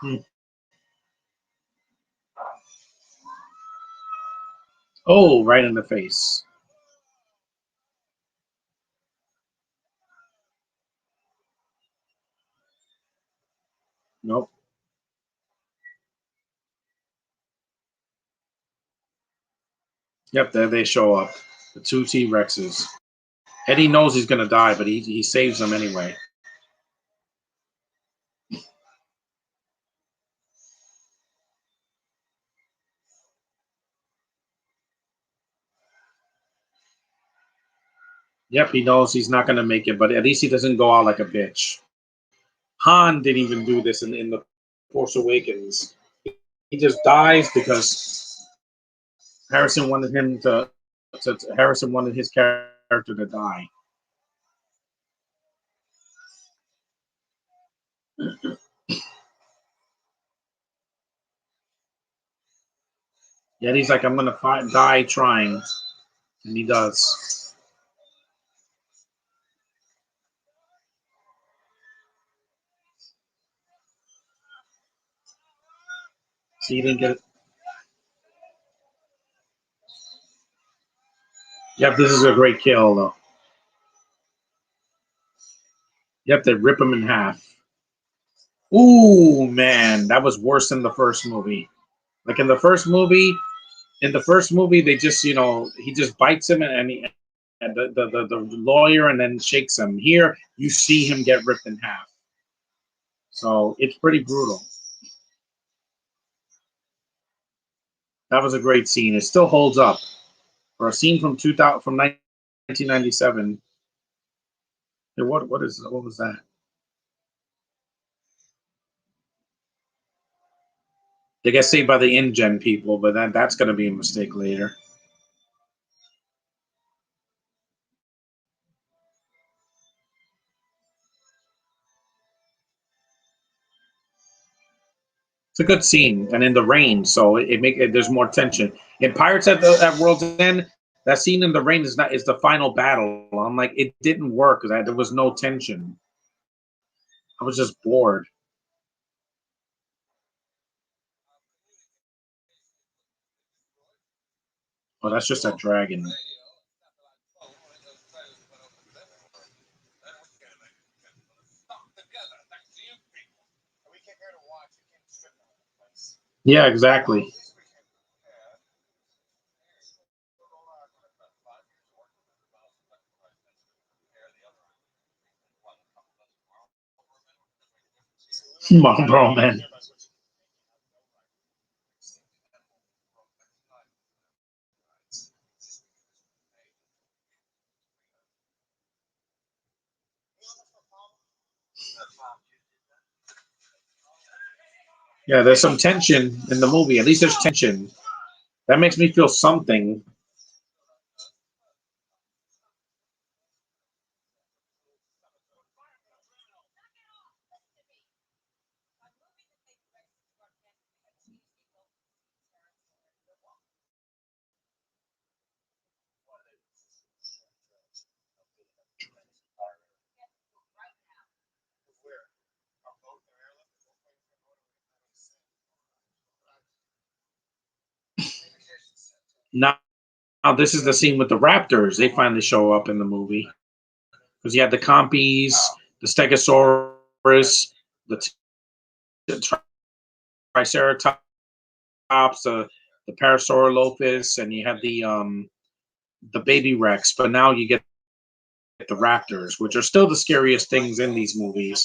Hmm. Oh, right in the face. Nope. Yep, there they show up. The two T-Rexes. Eddie knows he's going to die, but he saves them anyway. Yep, he knows he's not going to make it, but at least he doesn't go out like a bitch. Han didn't even do this in the Force Awakens. He just dies because Harrison wanted him to Harrison wanted his character to die. Yet he's like, I'm gonna die trying, and he does. So he didn't get it. Yep, this is a great kill though. Yep, they rip him in half. Ooh, man, that was worse than the first movie. Like in the first movie, they just he just bites him and the lawyer and then shakes him. Here, you see him get ripped in half. So it's pretty brutal. That was a great scene. It still holds up for a scene from 2000 from 1997. Hey, what was that? They get saved by the InGen people, but that's going to be a mistake later. It's a good scene, and in the rain, so there's more tension. In Pirates at World's End, that scene in the rain is the final battle. I'm like, it didn't work because there was no tension. I was just bored. Oh, that's just a dragon. Yeah, exactly. Bro, man. Yeah, there's some tension in the movie. At least there's tension. That makes me feel something. Now, this is the scene with the raptors. They finally show up in the movie because you had the compies, the stegosaurus, the triceratops, the parasaurolophus, and you have the baby rex. But now you get the raptors, which are still the scariest things in these movies.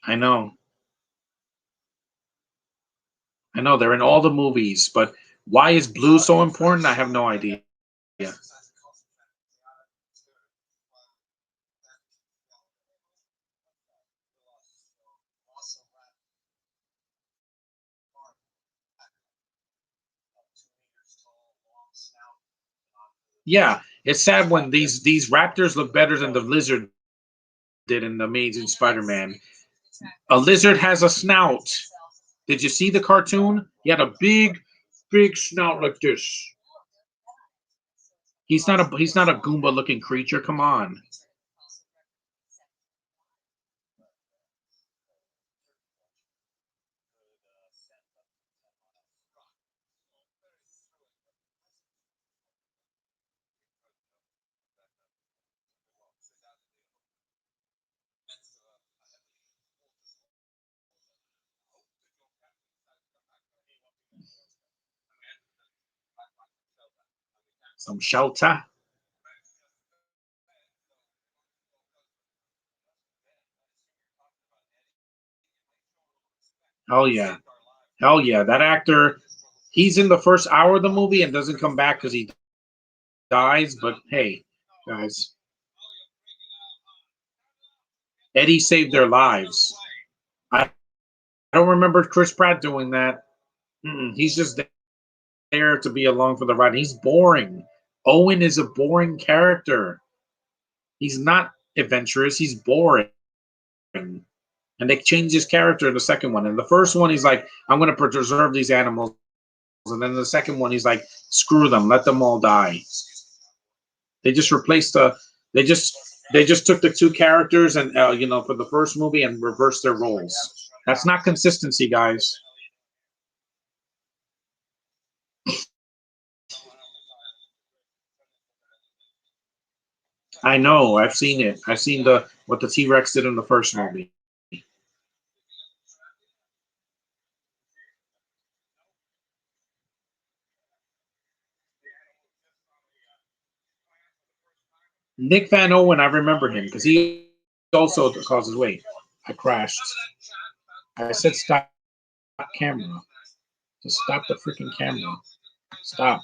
I know. I know they're in all the movies, but why is blue so important? I have no idea. Yeah, it's sad when these raptors look better than the lizard did in the Amazing Spider-Man. A lizard has a snout. Did you see the cartoon? He had a big snout like this. He's not a Goomba looking creature. Come on. Some shelter. Hell yeah. Hell yeah. That actor, he's in the first hour of the movie and doesn't come back because he dies. But hey, guys, Eddie saved their lives. I don't remember Chris Pratt doing that. He's just there to be along for the ride. He's boring. Owen is a boring character. He's not adventurous. He's boring. And they changed his character in the second one. In the first one, he's like, I'm going to preserve these animals. And then in the second one, he's like, screw them. Let them all die. They just replaced the. They just took the two characters and for the first movie and reversed their roles. That's not consistency, guys. I know. I've seen it. I've seen the what the T-Rex did in the first movie. Nick Van Owen, I remember him because he also causes weight. I crashed. I said stop camera. Just stop the freaking camera. Stop.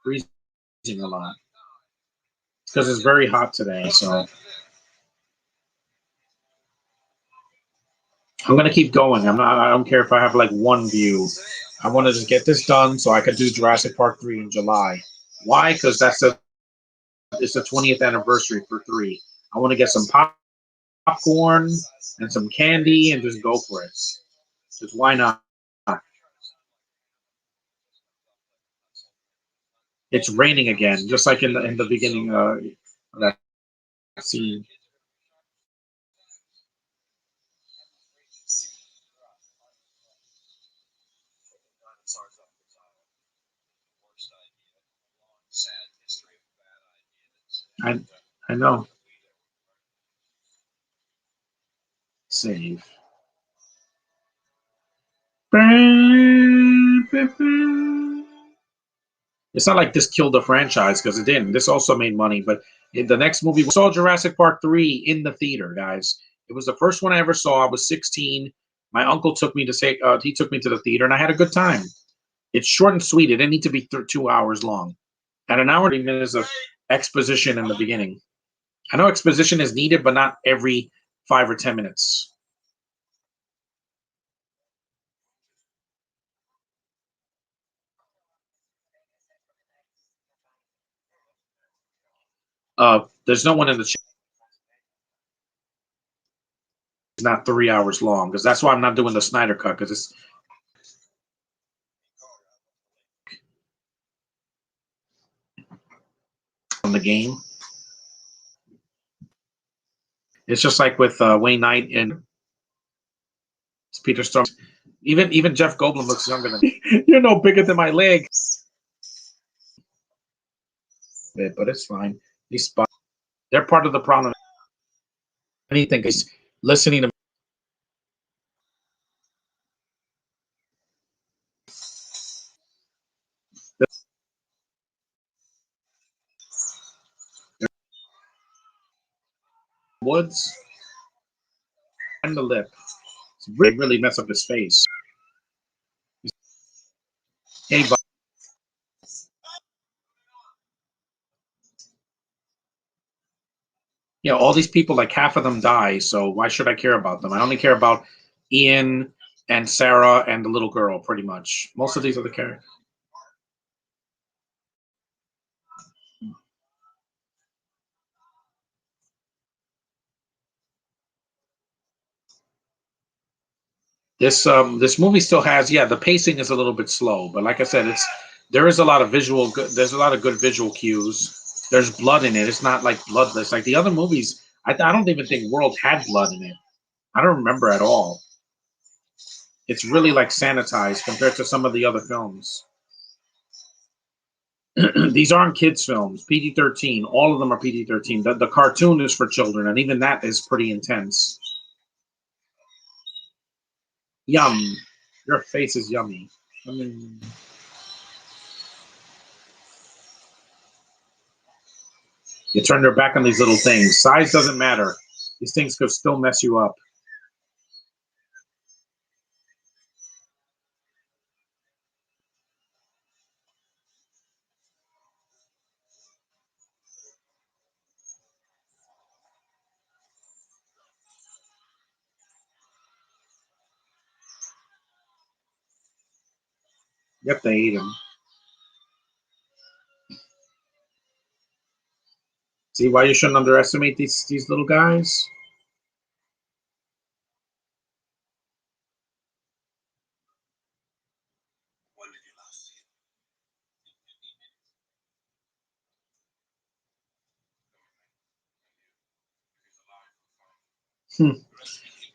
Freezing a lot. Because it's very hot today, so I'm gonna keep going. I don't care if I have like one view. I want to just get this done so I could do Jurassic Park 3 in July. Why? Because it's the 20th anniversary for 3. I want to get some popcorn and some candy and just go for it. Just why not? It's raining again, just like in the beginning of that scene. I I know. Save. It's not like this killed the franchise because it didn't. This also made money, but The next movie, we saw Jurassic Park 3 in the theater, guys. It was the first one I ever saw. I was 16. My uncle took me to he took me to the theater, and I had a good time. It's short and sweet. It didn't need to be 2 hours long. At an hour, 30 minutes of exposition in the beginning. I know exposition is needed, but not every 5 or 10 minutes. There's no one in the chat. It's not 3 hours long, because that's why I'm not doing the Snyder cut, because it's on the game. It's just like with Wayne Knight and Peter Storm. Even Jeff Goldblum looks younger than me. You're no bigger than my leg. But it's fine. They're part of the problem. Anything is listening to the woods and the lip. It's really mess up his face. Hey, but you know, all these people, like half of them die, so why should I care about them? I only care about Ian and Sarah and the little girl, pretty much. Most of these other characters. This movie still has, yeah, the pacing is a little bit slow, but like I said, there is a lot of there's a lot of good visual cues. There's blood in it. It's not like bloodless like the other movies. I don't even think World had blood in it. I don't remember at all. It's really like sanitized compared to some of the other films. These aren't kids films. PG-13. All of them are PG-13. The cartoon is for children, and even that is pretty intense. Yum. Your face is yummy. I mean, you turn your back on these little things. Size doesn't matter. These things could still mess you up. Yep, they ate them. See why you shouldn't underestimate these little guys?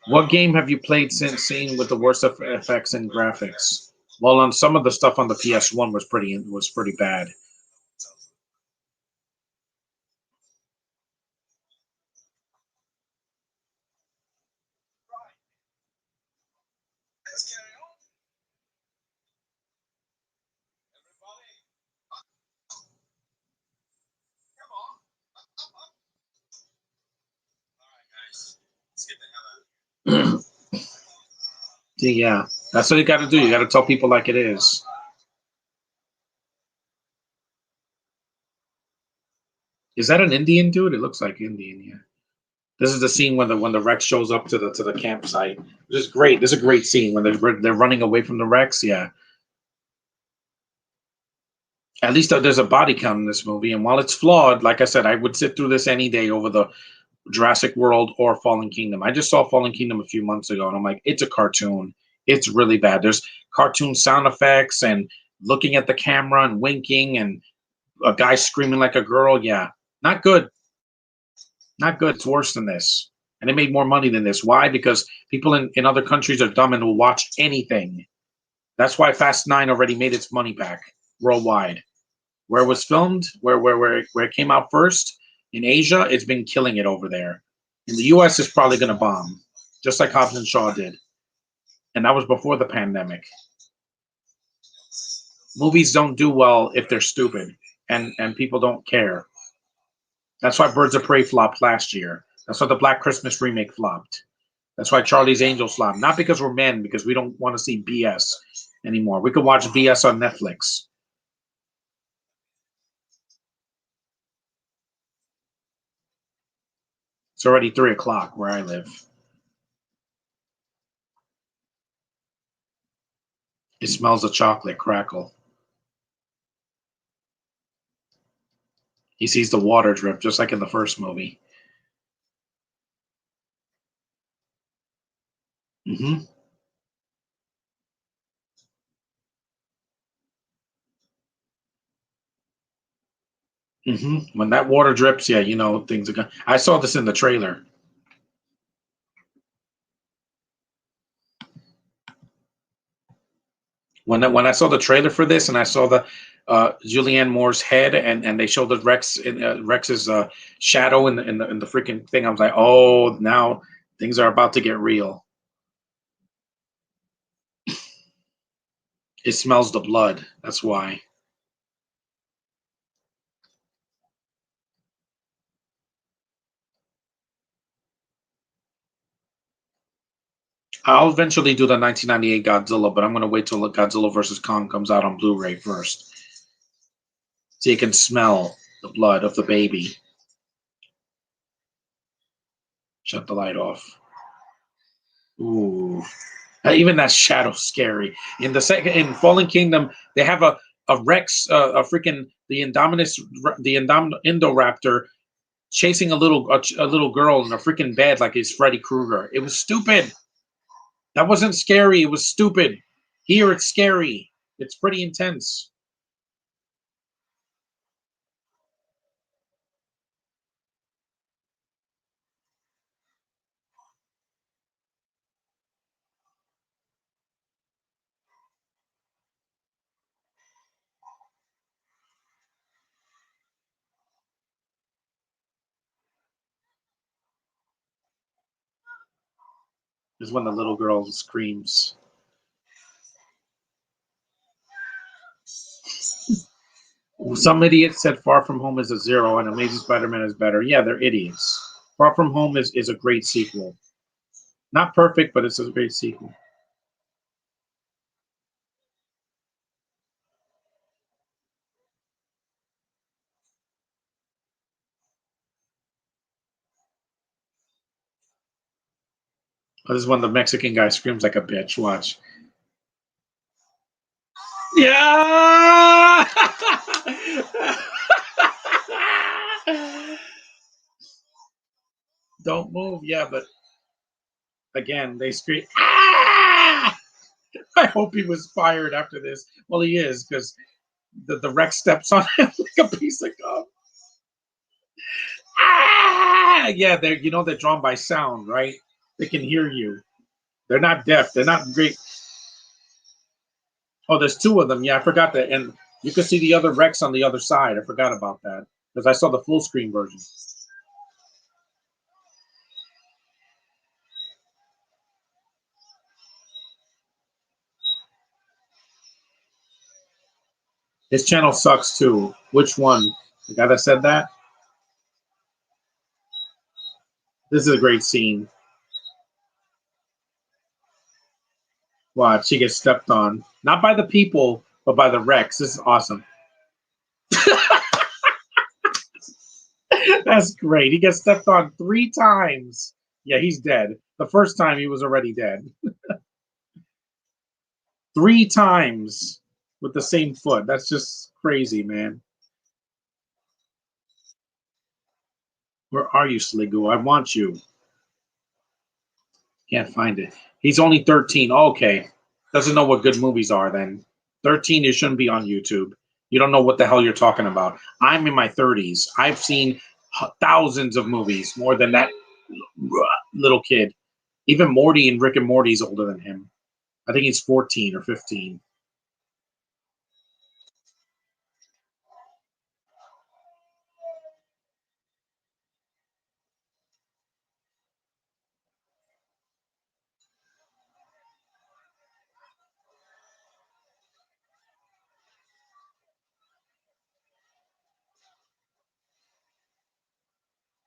What game have you played since seeing with the worst effects and graphics? Well, on some of the stuff on the PS1 was pretty bad. Yeah, that's what you got to do. You got to tell people like it is. Is that an Indian dude? It looks like Indian. Yeah. This is the scene when the Rex shows up to the campsite. This is great. This is a great scene when they're running away from the Rex. Yeah. At least there's a body count in this movie, and while it's flawed, like I said, I would sit through this any day over the Jurassic World or Fallen Kingdom. I just saw Fallen Kingdom a few months ago, and I'm like, it's a cartoon. It's really bad. There's cartoon sound effects and looking at the camera and winking and a guy screaming like a girl. Yeah, not good. Not good. It's worse than this. And it made more money than this. Why? Because people in other countries are dumb and will watch anything. That's why Fast 9 already made its money back worldwide. Where it was filmed, where it came out first, in Asia, it's been killing it over there. In the US, it's probably going to bomb, just like Hobbs and Shaw did. And that was before the pandemic. Movies don't do well if they're stupid and people don't care. That's why Birds of Prey flopped last year. That's why the Black Christmas remake flopped. That's why Charlie's Angels flopped. Not because we're men, because we don't want to see BS anymore. We could watch BS on Netflix. It's already 3 o'clock where I live. It smells of chocolate crackle. He sees the water drip, just like in the first movie. Mm-hmm. Mm-hmm. When that water drips, yeah, you know things are going. I saw this in the trailer. When I saw the trailer for this, and I saw the Julianne Moore's head, and they showed the Rex's shadow in the freaking thing, I was like, oh, now things are about to get real. It smells the blood. That's why. I'll eventually do the 1998 Godzilla, but I'm going to wait till Godzilla versus Kong comes out on Blu-ray first, so you can smell the blood of the baby. Shut the light off. Ooh. Even that shadow's scary. In Fallen Kingdom, they have a Rex, a freaking the Indoraptor chasing a little girl in a freaking bed like it's Freddy Krueger. It was stupid. That wasn't scary. It was stupid. Here it's scary. It's pretty intense. Is when the little girl screams. Some idiot said Far From Home is a zero and Amazing Spider-Man is better. Yeah, they're idiots. Far From Home is a great sequel. Not perfect, but it's a great sequel. This is when the Mexican guy screams like a bitch. Watch. Yeah! Don't move. Yeah, but again, they scream. Ah! I hope he was fired after this. Well, he is, because the Rex steps on him like a piece of gum. Ah! Yeah, they're drawn by sound, right? They can hear you. They're not deaf. They're not great. Oh, there's two of them. Yeah, I forgot that. And you can see the other Rex on the other side. I forgot about that because I saw the full screen version. His channel sucks too. Which one? The guy that said that? This is a great scene. Watch, she gets stepped on. Not by the people, but by the Rex. This is awesome. That's great. He gets stepped on 3 times. Yeah, he's dead. The first time he was already dead. 3 times with the same foot. That's just crazy, man. Where are you, Sligo? I want you. Can't find it. He's only 13. Oh, okay. Doesn't know what good movies are then. 13, you shouldn't be on YouTube. You don't know what the hell you're talking about. I'm in my 30s. I've seen thousands of movies, more than that little kid. Even Morty and Rick and Morty's older than him. I think he's 14 or 15.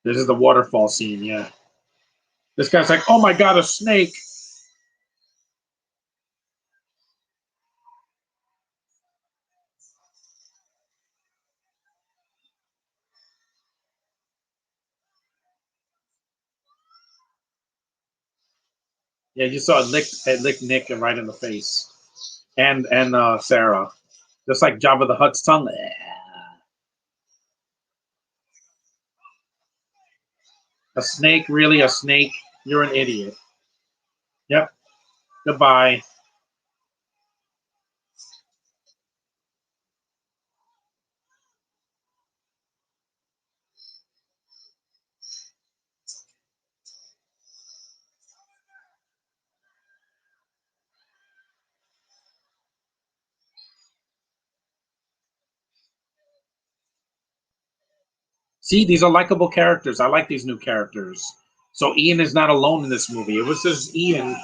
This is the waterfall scene. Yeah. This guy's like, "Oh my god, a snake!" Yeah, you saw it licked Nick right in the face, and Sarah, just like Jabba the Hutt's tongue. A snake, really? A snake? You're an idiot. Yep. Goodbye. See, these are likable characters. I like these new characters. So Ian is not alone in this movie. It was just Ian.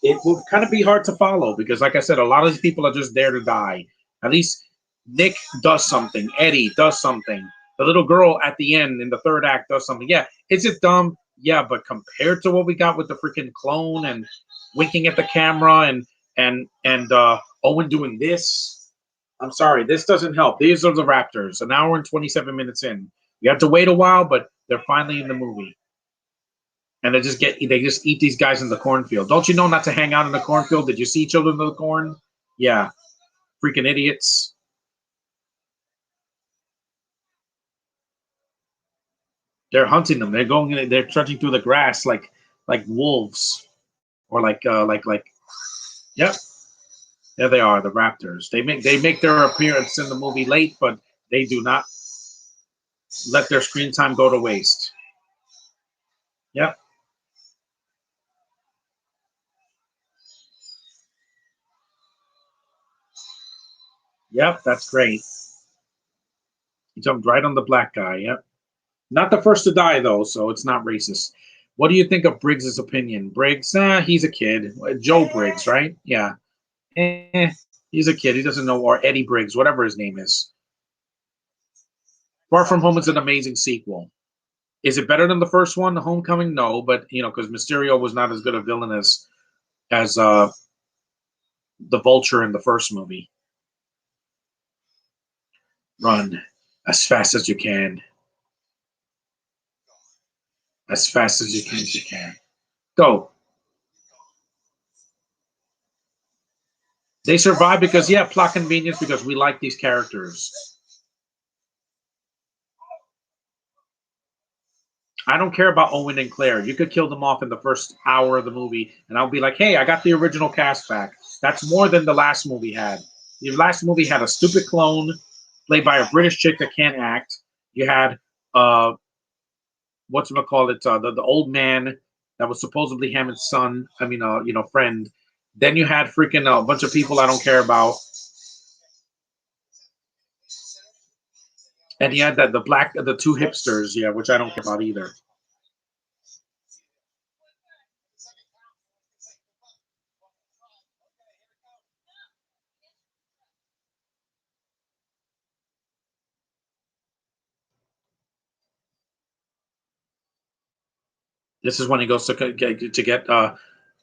It would kind of be hard to follow because, like I said, a lot of these people are just there to die. At least Nick does something. Eddie does something. The little girl at the end in the third act does something. Yeah, is it dumb? Yeah, but compared to what we got with the freaking clone and winking at the camera and Owen doing this, I'm sorry, this doesn't help. These are the Raptors. An hour and 27 minutes in. You have to wait a while, but they're finally in the movie. And they just eat these guys in the cornfield. Don't you know not to hang out in the cornfield? Did you see Children of the Corn? Yeah. Freaking idiots. They're hunting them. They're going they're trudging through the grass like wolves. Or like yep. There they are, the Raptors. They make their appearance in the movie late, but they do not let their screen time go to waste. Yep. Yep, that's great. He jumped right on the black guy. Yep. Not the first to die, though, so it's not racist. What do you think of Briggs's opinion? Briggs, he's a kid. Joe Briggs, right? Yeah. He's a kid. He doesn't know, or Eddie Briggs, whatever his name is. Far From Home is an amazing sequel. Is it better than the first one, The Homecoming? No, but, because Mysterio was not as good a villain as the Vulture in the first movie. Run as fast as you can. As fast as you can. Go. They survive because, yeah, plot convenience, because we like these characters. I don't care about Owen and Claire. You could kill them off in the first hour of the movie, and I'll be like, hey, I got the original cast back. That's more than the last movie had. The last movie had a stupid clone played by a British chick that can't act. You had whatchamacallit, the old man that was supposedly Hammond's son. I mean, friend. Then you had freaking a bunch of people I don't care about. And he had the two hipsters, yeah, which I don't care about either. This is when he goes to get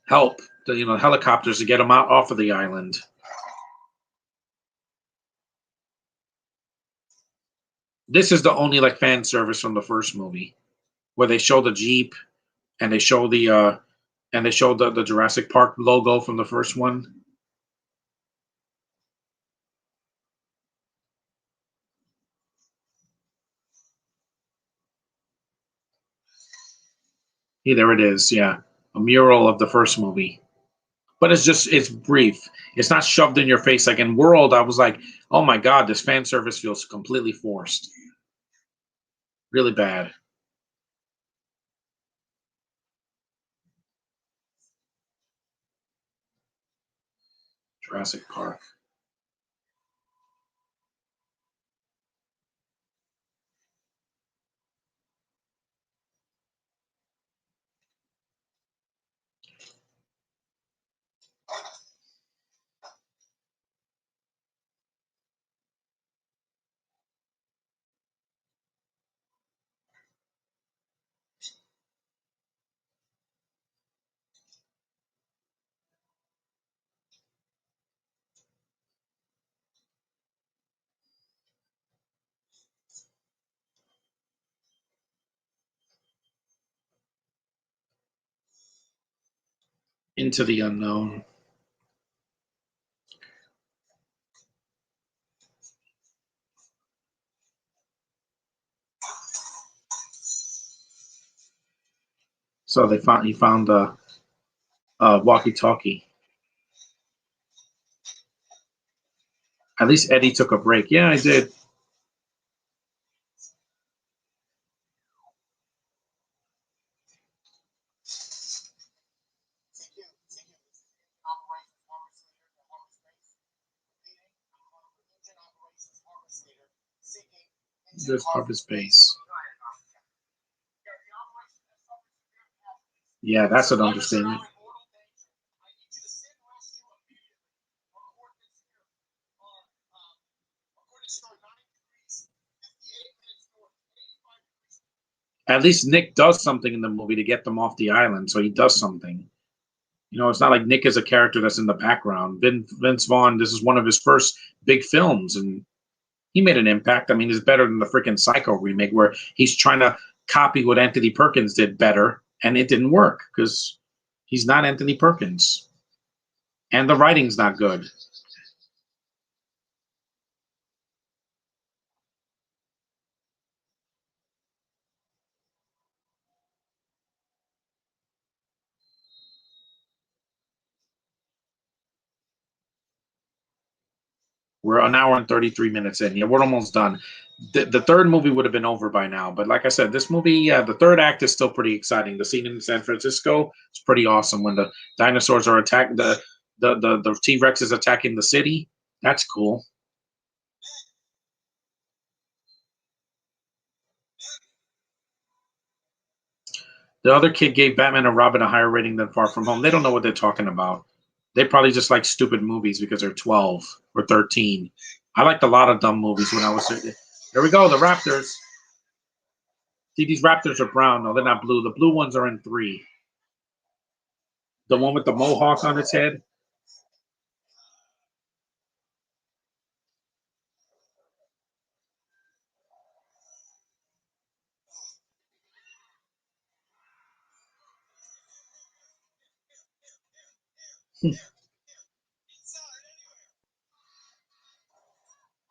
help, helicopters to get him out off of the island. This is the only like fan service from the first movie where they show the Jeep and they show the Jurassic Park logo from the first one. Yeah, there it is. Yeah, a mural of the first movie, but it's brief. It's not shoved in your face like in World. I was like, oh my god, this fan service feels completely forced, really bad. Jurassic Park. Into the unknown. So he found the walkie-talkie. At least Eddie took a break. Yeah, I did. This Harvest Space. Yeah, that's an understatement. At least Nick does something in the movie to get them off the island, so he does something. You know, it's not like Nick is a character that's in the background. Vince Vaughn, this is one of his first big films, and he made an impact. I mean, it's better than the freaking Psycho remake where he's trying to copy what Anthony Perkins did better, and it didn't work because he's not Anthony Perkins, and the writing's not good. We're an hour and 33 minutes in. Yeah, we're almost done. The third movie would have been over by now. But like I said, this movie, the third act is still pretty exciting. The scene in San Francisco is pretty awesome when the dinosaurs are attacking the T-Rex is attacking the city. That's cool. The other kid gave Batman and Robin a higher rating than Far From Home. They don't know what they're talking about. They probably just like stupid movies because they're 12 or 13. I liked a lot of dumb movies when I was there. There we go, the Raptors. See, these Raptors are brown. No, they're not blue. The blue ones are in 3. The one with the mohawk on its head.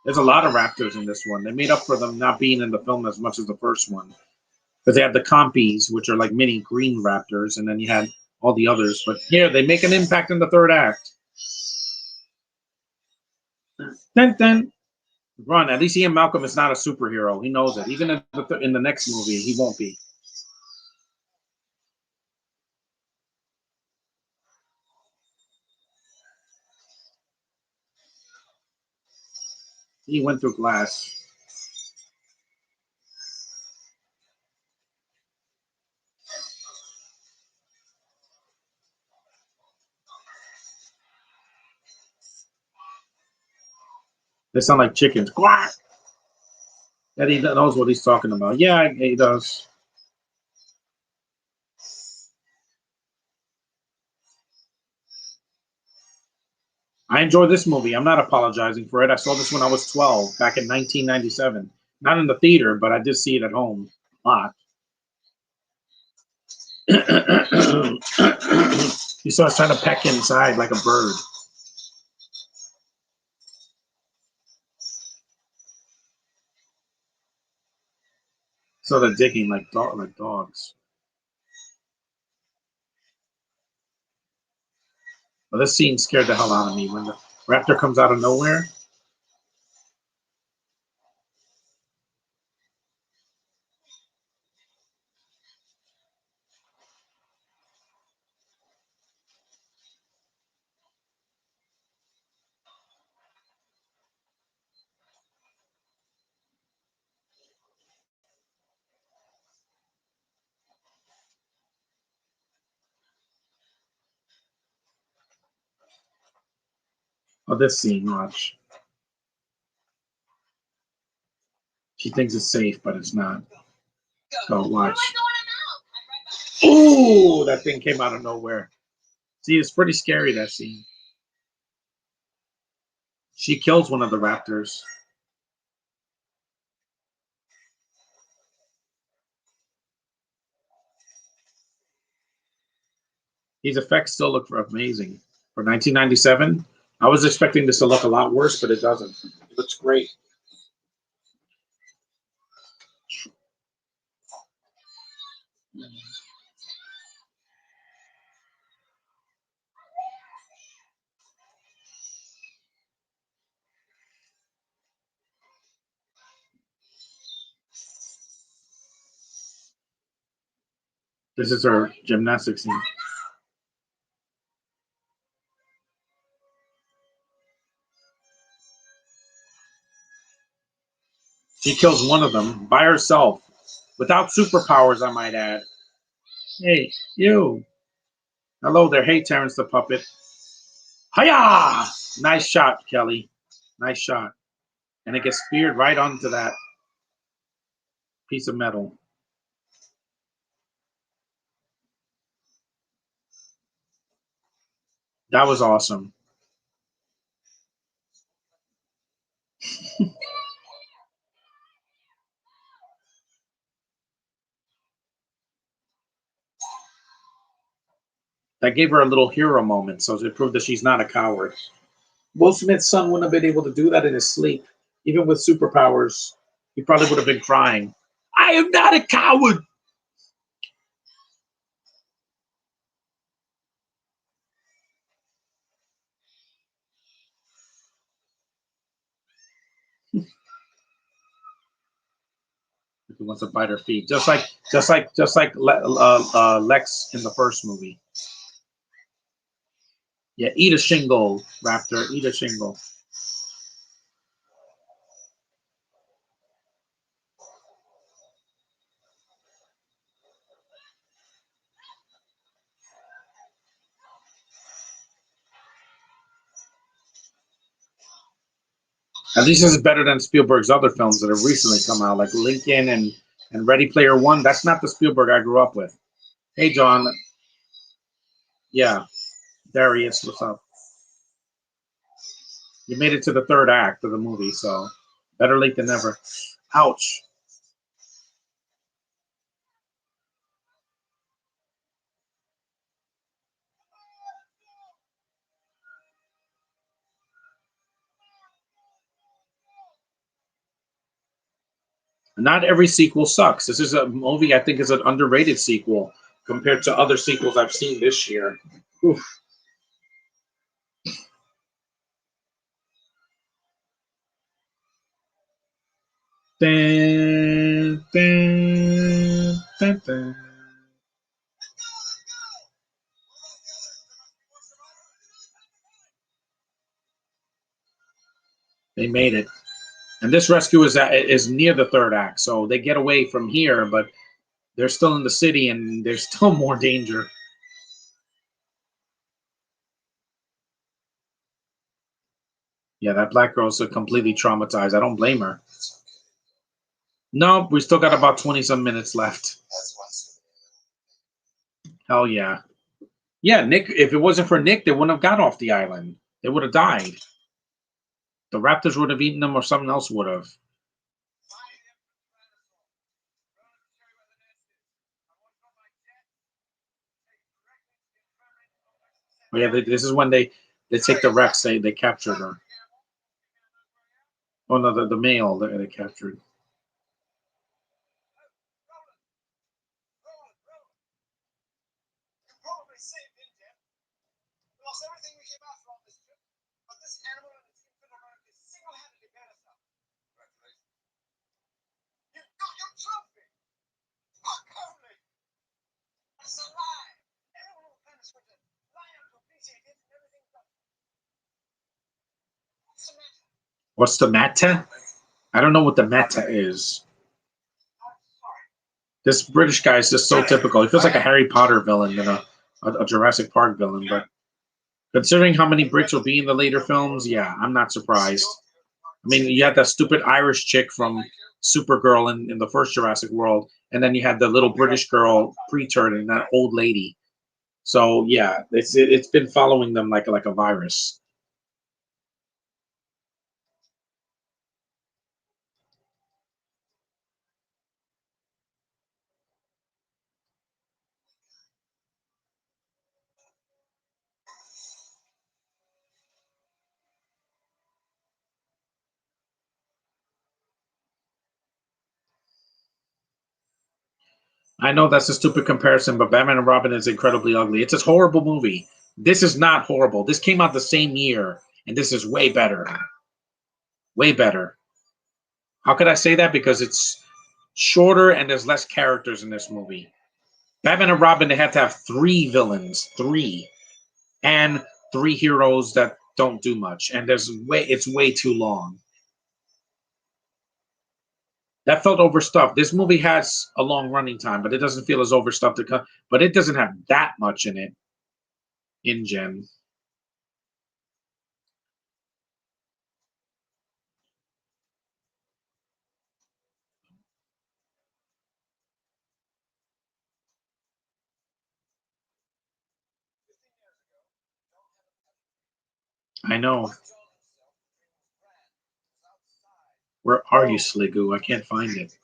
There's a lot of Raptors in this one. They made up for them not being in the film as much as the first one. Because they had the compies, which are like mini green Raptors, and then you had all the others. But here, they make an impact in the third act. Dun, dun. Run. At least Ian Malcolm is not a superhero. He knows it. Even in the next movie, he won't be. He went through glass. They sound like chickens. Quack! Eddie knows what he's talking about. Yeah, he does. I enjoy this movie. I'm not apologizing for it. I saw this when I was 12, back in 1997. Not in the theater, but I did see it at home a lot. He starts trying to peck inside like a bird. So they're digging like dogs. Well, this scene scared the hell out of me when the raptor comes out of nowhere. Oh, this scene, watch. She thinks it's safe, but it's not. So watch. Ooh, that thing came out of nowhere. See, it's pretty scary, that scene. She kills one of the raptors. These effects still look amazing for 1997. I was expecting this to look a lot worse, but it doesn't. It looks great. This is her gymnastics scene. She kills one of them by herself, without superpowers, I might add. Hey, you. Hello there. Hey, Terrence the puppet. Hiya! Nice shot, Kelly. Nice shot. And it gets speared right onto that piece of metal. That was awesome. That gave her a little hero moment, so it proved that she's not a coward. Will Smith's son wouldn't have been able to do that in his sleep. Even with superpowers, he probably would have been crying. I am not a coward. If he wants to bite her feet, just like Lex in the first movie. Yeah, eat a shingle, Raptor. Eat a shingle. At least this is better than Spielberg's other films that have recently come out, like Lincoln and Ready Player One. That's not the Spielberg I grew up with. Hey, John. Yeah, Darius, what's up? You made it to the third act of the movie, so better late than never. Ouch. Not every sequel sucks. This is a movie I think is an underrated sequel compared to other sequels I've seen this year. Oof. Dun, dun, dun, dun. They made it. And this rescue is near the third act, so they get away from here, but they're still in the city and there's still more danger. Yeah, that black girl's completely traumatized. I don't blame her. No, we still got about 20 some minutes left. Hell yeah. Yeah, Nick, if it wasn't for Nick, they wouldn't have got off the island. They would have died. The raptors would have eaten them or something else would have. But yeah, this is when they take the Rex, they captured her. Oh no, the male they captured. What's the matter? I don't know what the matter is. This British guy is just so typical. He feels like a Harry Potter villain than a Jurassic Park villain. But considering how many Brits will be in the later films, yeah, I'm not surprised. I mean, you had that stupid Irish chick from Supergirl in the first Jurassic World, and then you had the little British girl pre-turn and that old lady. So yeah, it's been following them like a virus. I know that's a stupid comparison, but Batman and Robin is incredibly ugly. It's a horrible movie. This is not horrible. This came out the same year, and this is way better. Way better. How could I say that? Because it's shorter and there's less characters in this movie. Batman and Robin, they had to have three villains, three, and three heroes that don't do much. And it's way too long. That felt overstuffed. This movie has a long running time, but it doesn't feel as overstuffed. But it doesn't have that much in it. In Gen. I know. Where are you, Sliggoo? I can't find it.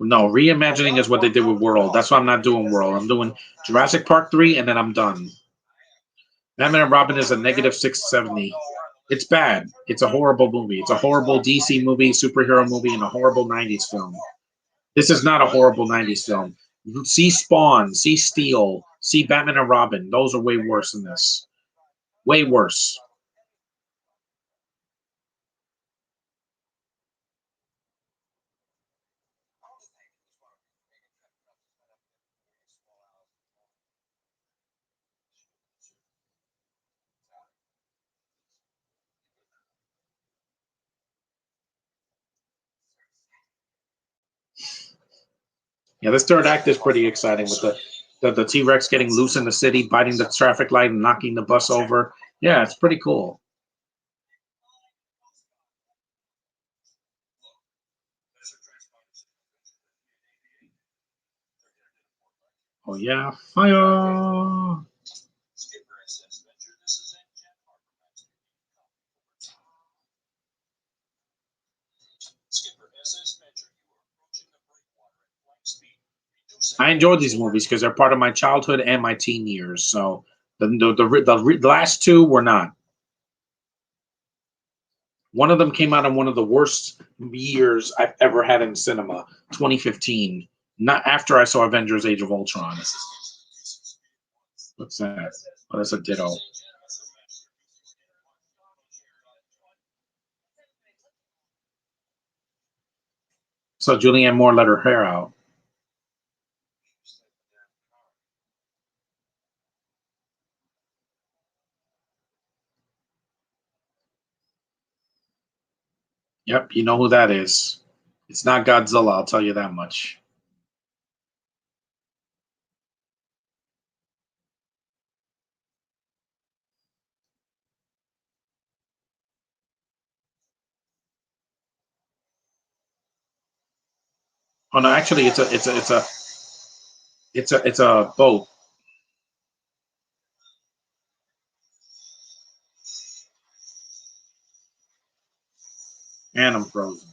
No, reimagining is what they did with World. That's why I'm not doing World. I'm doing Jurassic Park 3, and then I'm done. Batman and Robin is a negative 670. It's bad. It's a horrible movie. It's a horrible DC movie, superhero movie, and a horrible 90s film. This is not a horrible 90s film. See Spawn, see Steel, see Batman and Robin. Those are way worse than this. Way worse. Yeah, this third act is pretty exciting with the T-Rex getting loose in the city, biting the traffic light and knocking the bus over. Yeah, it's pretty cool. Oh yeah, fire! I enjoyed these movies because they're part of my childhood and my teen years. So the last two were not. One of them came out in one of the worst years I've ever had in cinema, 2015. Not after I saw Avengers: Age of Ultron. What's that? Oh, that's a ditto. So Julianne Moore let her hair out. Yep, you know who that is. It's not Godzilla, I'll tell you that much. Oh no, actually, it's a boat, and I'm frozen.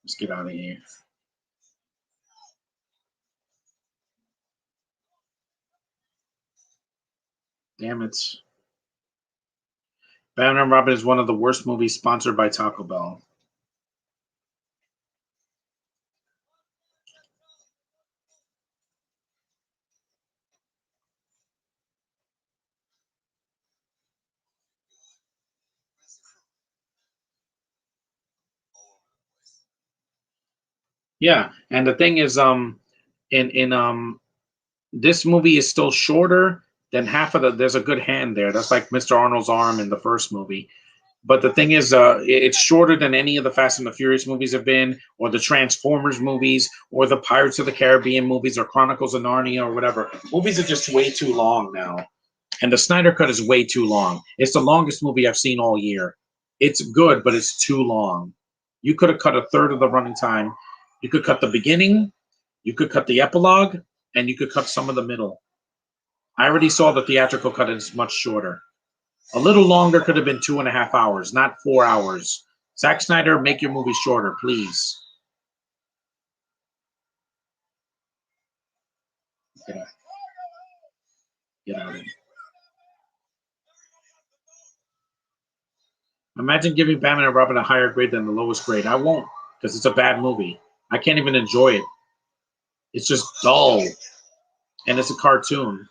Let's get out of here. Damn it. Batman and Robin is one of the worst movies sponsored by Taco Bell. Yeah, and the thing is, in this movie is still shorter than half of the. There's a good hand there. That's like Mr. Arnold's arm in the first movie. But the thing is, it's shorter than any of the Fast and the Furious movies have been, or the Transformers movies, or the Pirates of the Caribbean movies, or Chronicles of Narnia, or whatever. Movies are just way too long now. And the Snyder Cut is way too long. It's the longest movie I've seen all year. It's good, but it's too long. You could have cut a third of the running time. You could cut the beginning, you could cut the epilogue, and you could cut some of the middle. I already saw the theatrical cut is much shorter. A little longer could have been 2.5 hours, not 4 hours. Zack Snyder, make your movie shorter, please. Get out. Get out of here. Imagine giving Batman and Robin a higher grade than the lowest grade. I won't, because it's a bad movie. I can't even enjoy it. It's just dull. And it's a cartoon.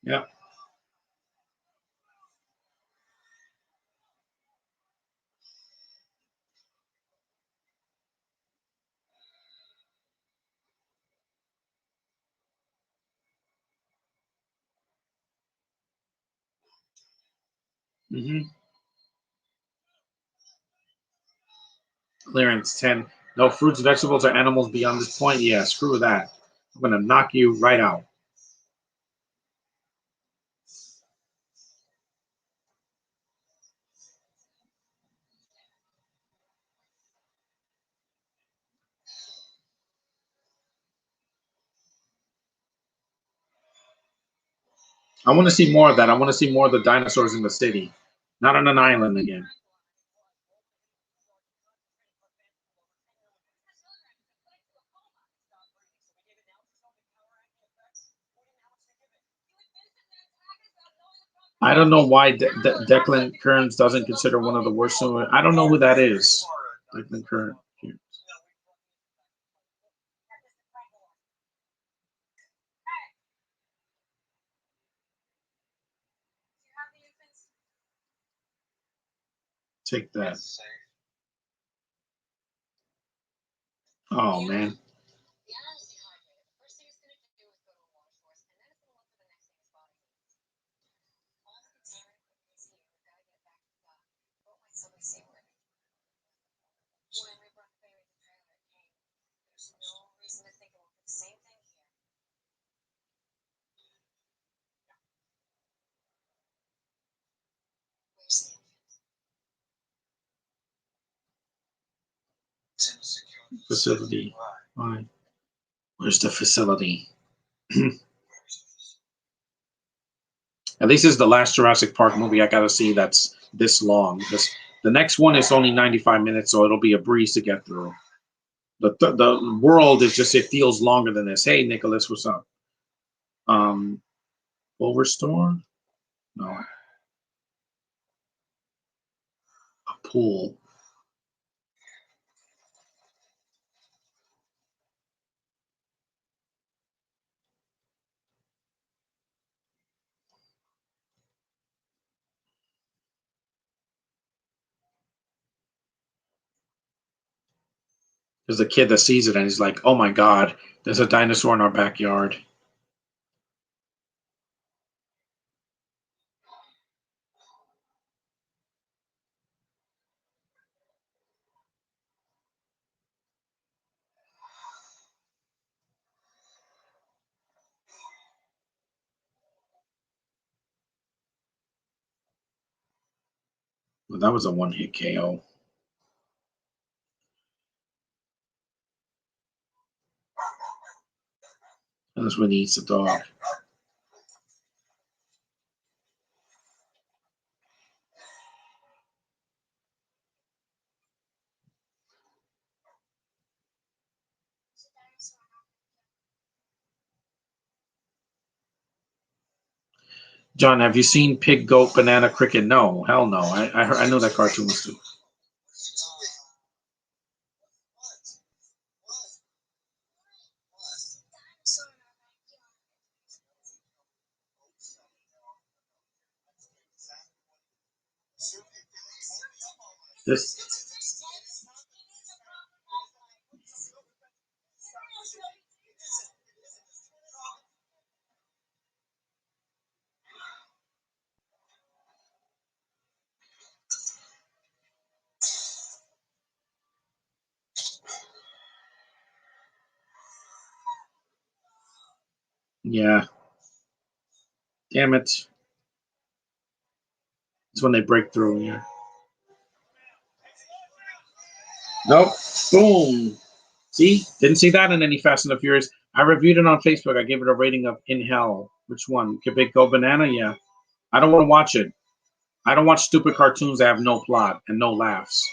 Yeah. Mm-hmm. Clearance 10. No fruits, vegetables, or animals beyond this point. Yeah, screw that. I'm going to knock you right out. I want to see more of that. I want to see more of the dinosaurs in the city, not on an island again. I don't know why Declan Kearns doesn't consider one of the worst. I don't know who that is. Declan Kearns. Take that. Oh man. Facility. Fine. Where's the facility? At least this is the last Jurassic Park movie I gotta see that's this long. The next one is only 95 minutes, so it'll be a breeze to get through. The world is just, it feels longer than this. Hey Nicholas, what's up? Overstore? No. A pool. There's a kid that sees it and he's like, "Oh my God, there's a dinosaur in our backyard." Well, that was a one-hit KO. That's when he eats the dog. John, have you seen Pig, Goat, Banana, Cricket? No, hell no. I know that cartoon was too. This Yeah. Damn it. It's when they break through. Yeah. Nope. Boom. See? Didn't see that in any Fast and the Furious. I reviewed it on Facebook. I gave it a rating of in hell. Which one? Could it go banana? Yeah. I don't want to watch it. I don't watch stupid cartoons that have no plot and no laughs.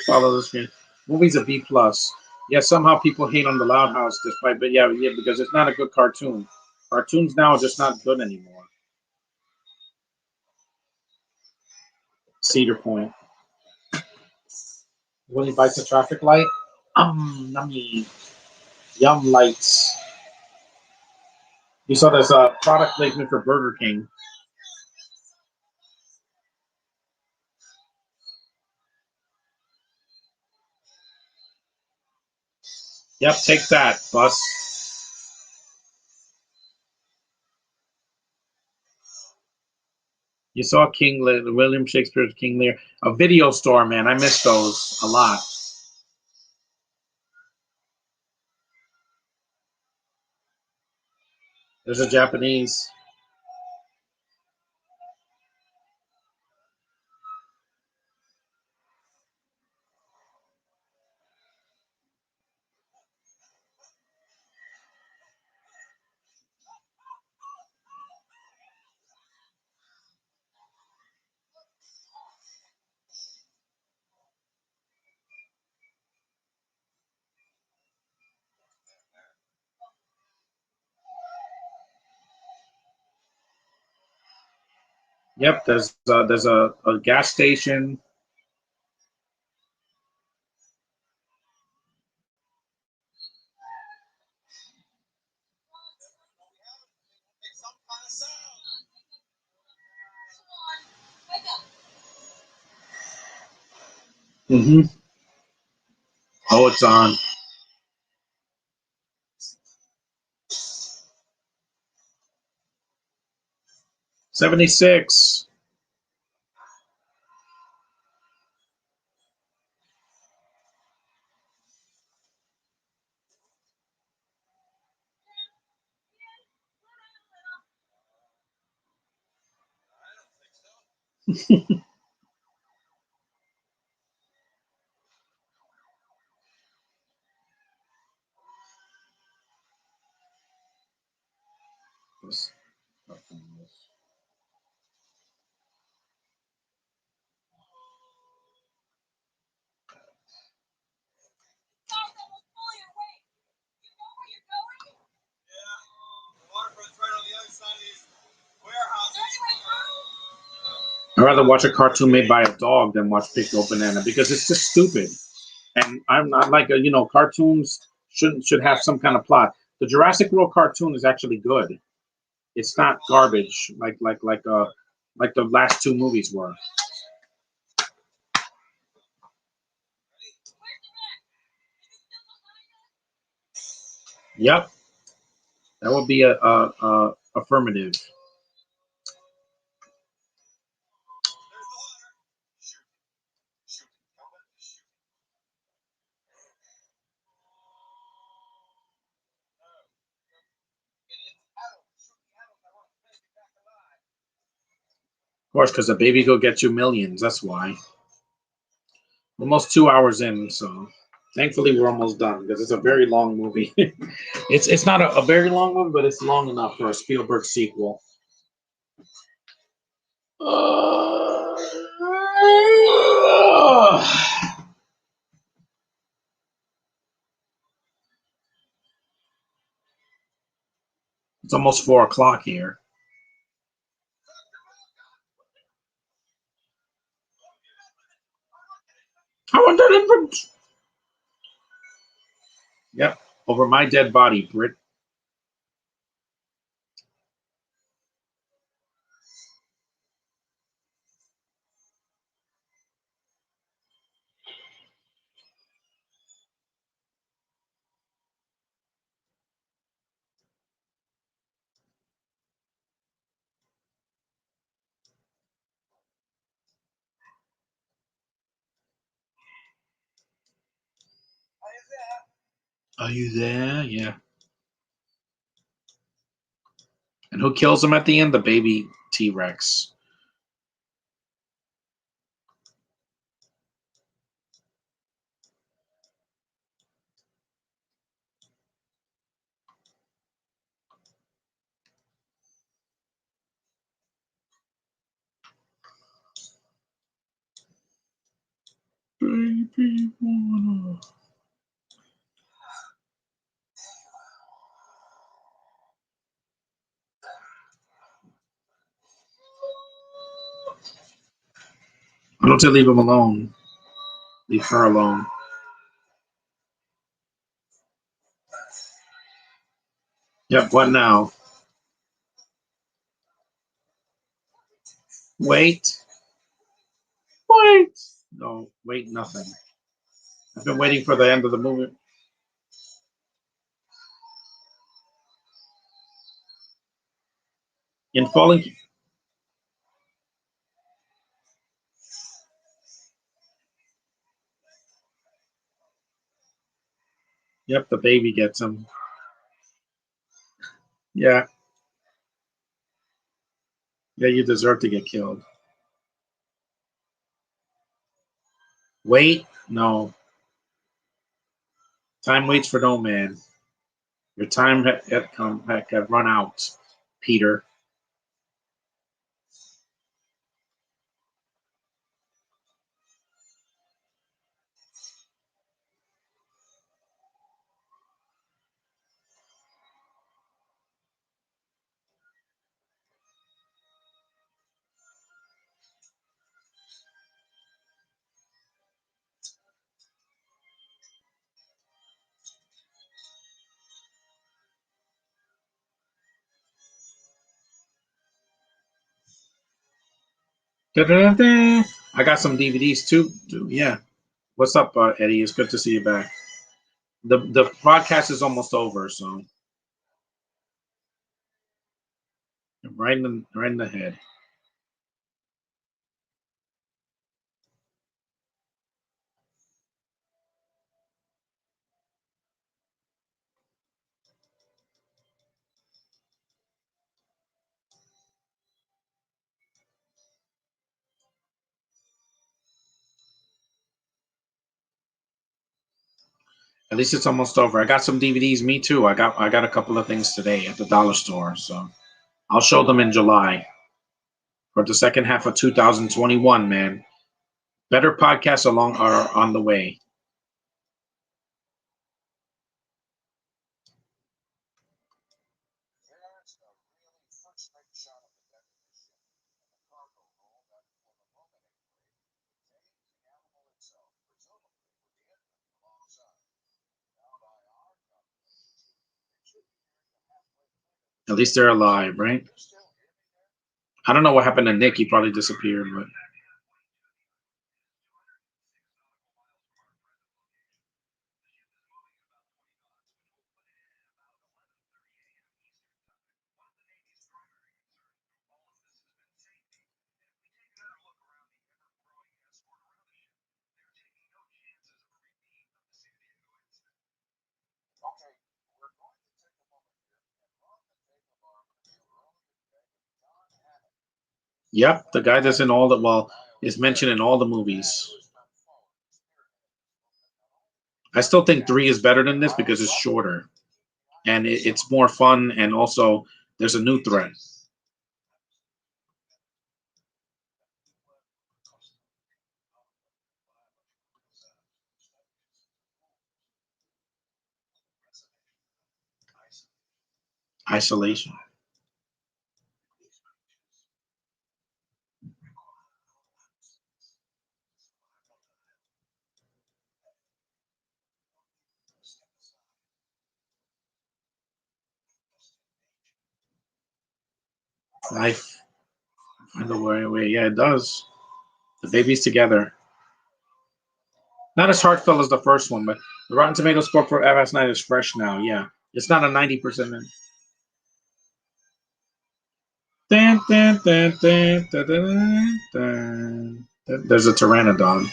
Follow the screen. Movie's a B plus. Yeah, somehow people hate on the Loud House despite, but yeah, because it's not a good cartoon. Cartoons now are just not good anymore. Cedar Point. When he bites a traffic light, nummy, yum lights. You saw this product placement for Burger King. Yep, take that, bus. You saw King Lear, William Shakespeare's King Lear, a video store, man. I miss those a lot. There's a Japanese. Yep, there's a gas station. Mm-hmm. Oh, it's on. 76. I'd rather watch a cartoon made by a dog than watch Big Go Banana because it's just stupid. And I'm not like cartoons should have some kind of plot. The Jurassic World cartoon is actually good. It's not garbage like the last two movies were. Yep, that would be a affirmative. Of course, because a baby go get you millions. That's why. Almost 2 hours in, so Thankfully, we're almost done because it's a very long movie. It's not a very long one, but it's long enough for a Spielberg sequel. It's almost 4 o'clock here. I wonder if Yep, over my dead body, Brit. Are you there? Yeah. And who kills him at the end? The baby T-Rex. Baby wanna. Why don't you leave him alone? Leave her alone. Yep, what now? Wait. Wait. No, wait, nothing. I've been waiting for the end of the movie. In falling. Yep, the baby gets him. Yeah. Yeah, you deserve to get killed. Wait. No. Time waits for no man. Your time had run out, Peter. Da-da-da-da. I got some DVDs too. Yeah. What's up, Eddie? It's good to see you back. The podcast is almost over, so right in the head. At least it's almost over. I got some DVDs. Me too. I got a couple of things today at the dollar store, so I'll show them in July for the second half of 2021. Man, better podcasts along are on the way. At least they're alive, right? I don't know what happened to Nick. He probably disappeared, but yep, the guy that's in all the is mentioned in all the movies. I still think 3 is better than this because it's shorter and it's more fun, and also there's a new threat. Isolation. Life. Find a way. Yeah, it does. The babies together. Not as heartfelt as the first one, but the Rotten Tomatoes score for FS Night is fresh now. Yeah, it's not a 90%. Dun, dun, dun, dun, dun, dun, dun. There's a pteranodon.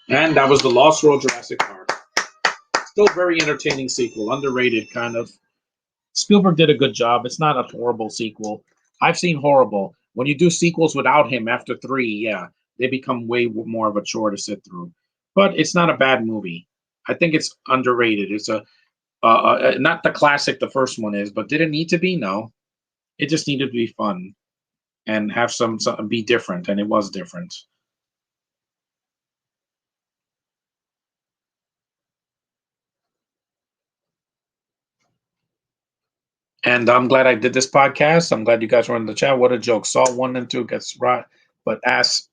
And that was the Lost World Jurassic Park. Still very entertaining sequel, underrated kind of. Spielberg did a good job. It's not a horrible sequel. I've seen horrible. When you do sequels without him after 3, yeah, they become way more of a chore to sit through. But it's not a bad movie. I think it's underrated. It's a not the classic the first one is, but did it need to be? No. It just needed to be fun and have some be different, and it was different. And I'm glad I did this podcast. I'm glad you guys were in the chat. What a joke. Saw 1 and 2 gets right, but Ass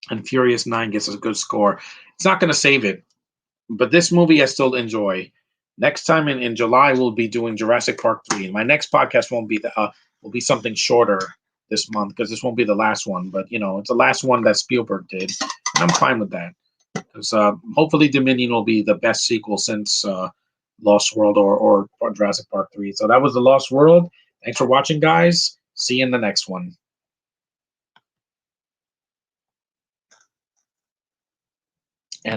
and Furious 9 gets a good score. It's not going to save it, but this movie I still enjoy. Next time in July, we'll be doing Jurassic Park 3. And my next podcast won't be will be something shorter this month because this won't be the last one. But, you know, it's the last one that Spielberg did. And I'm fine with that. Because hopefully Dominion will be the best sequel since Lost World or Jurassic Park 3. So that was The Lost World. Thanks for watching, guys. See you in the next one.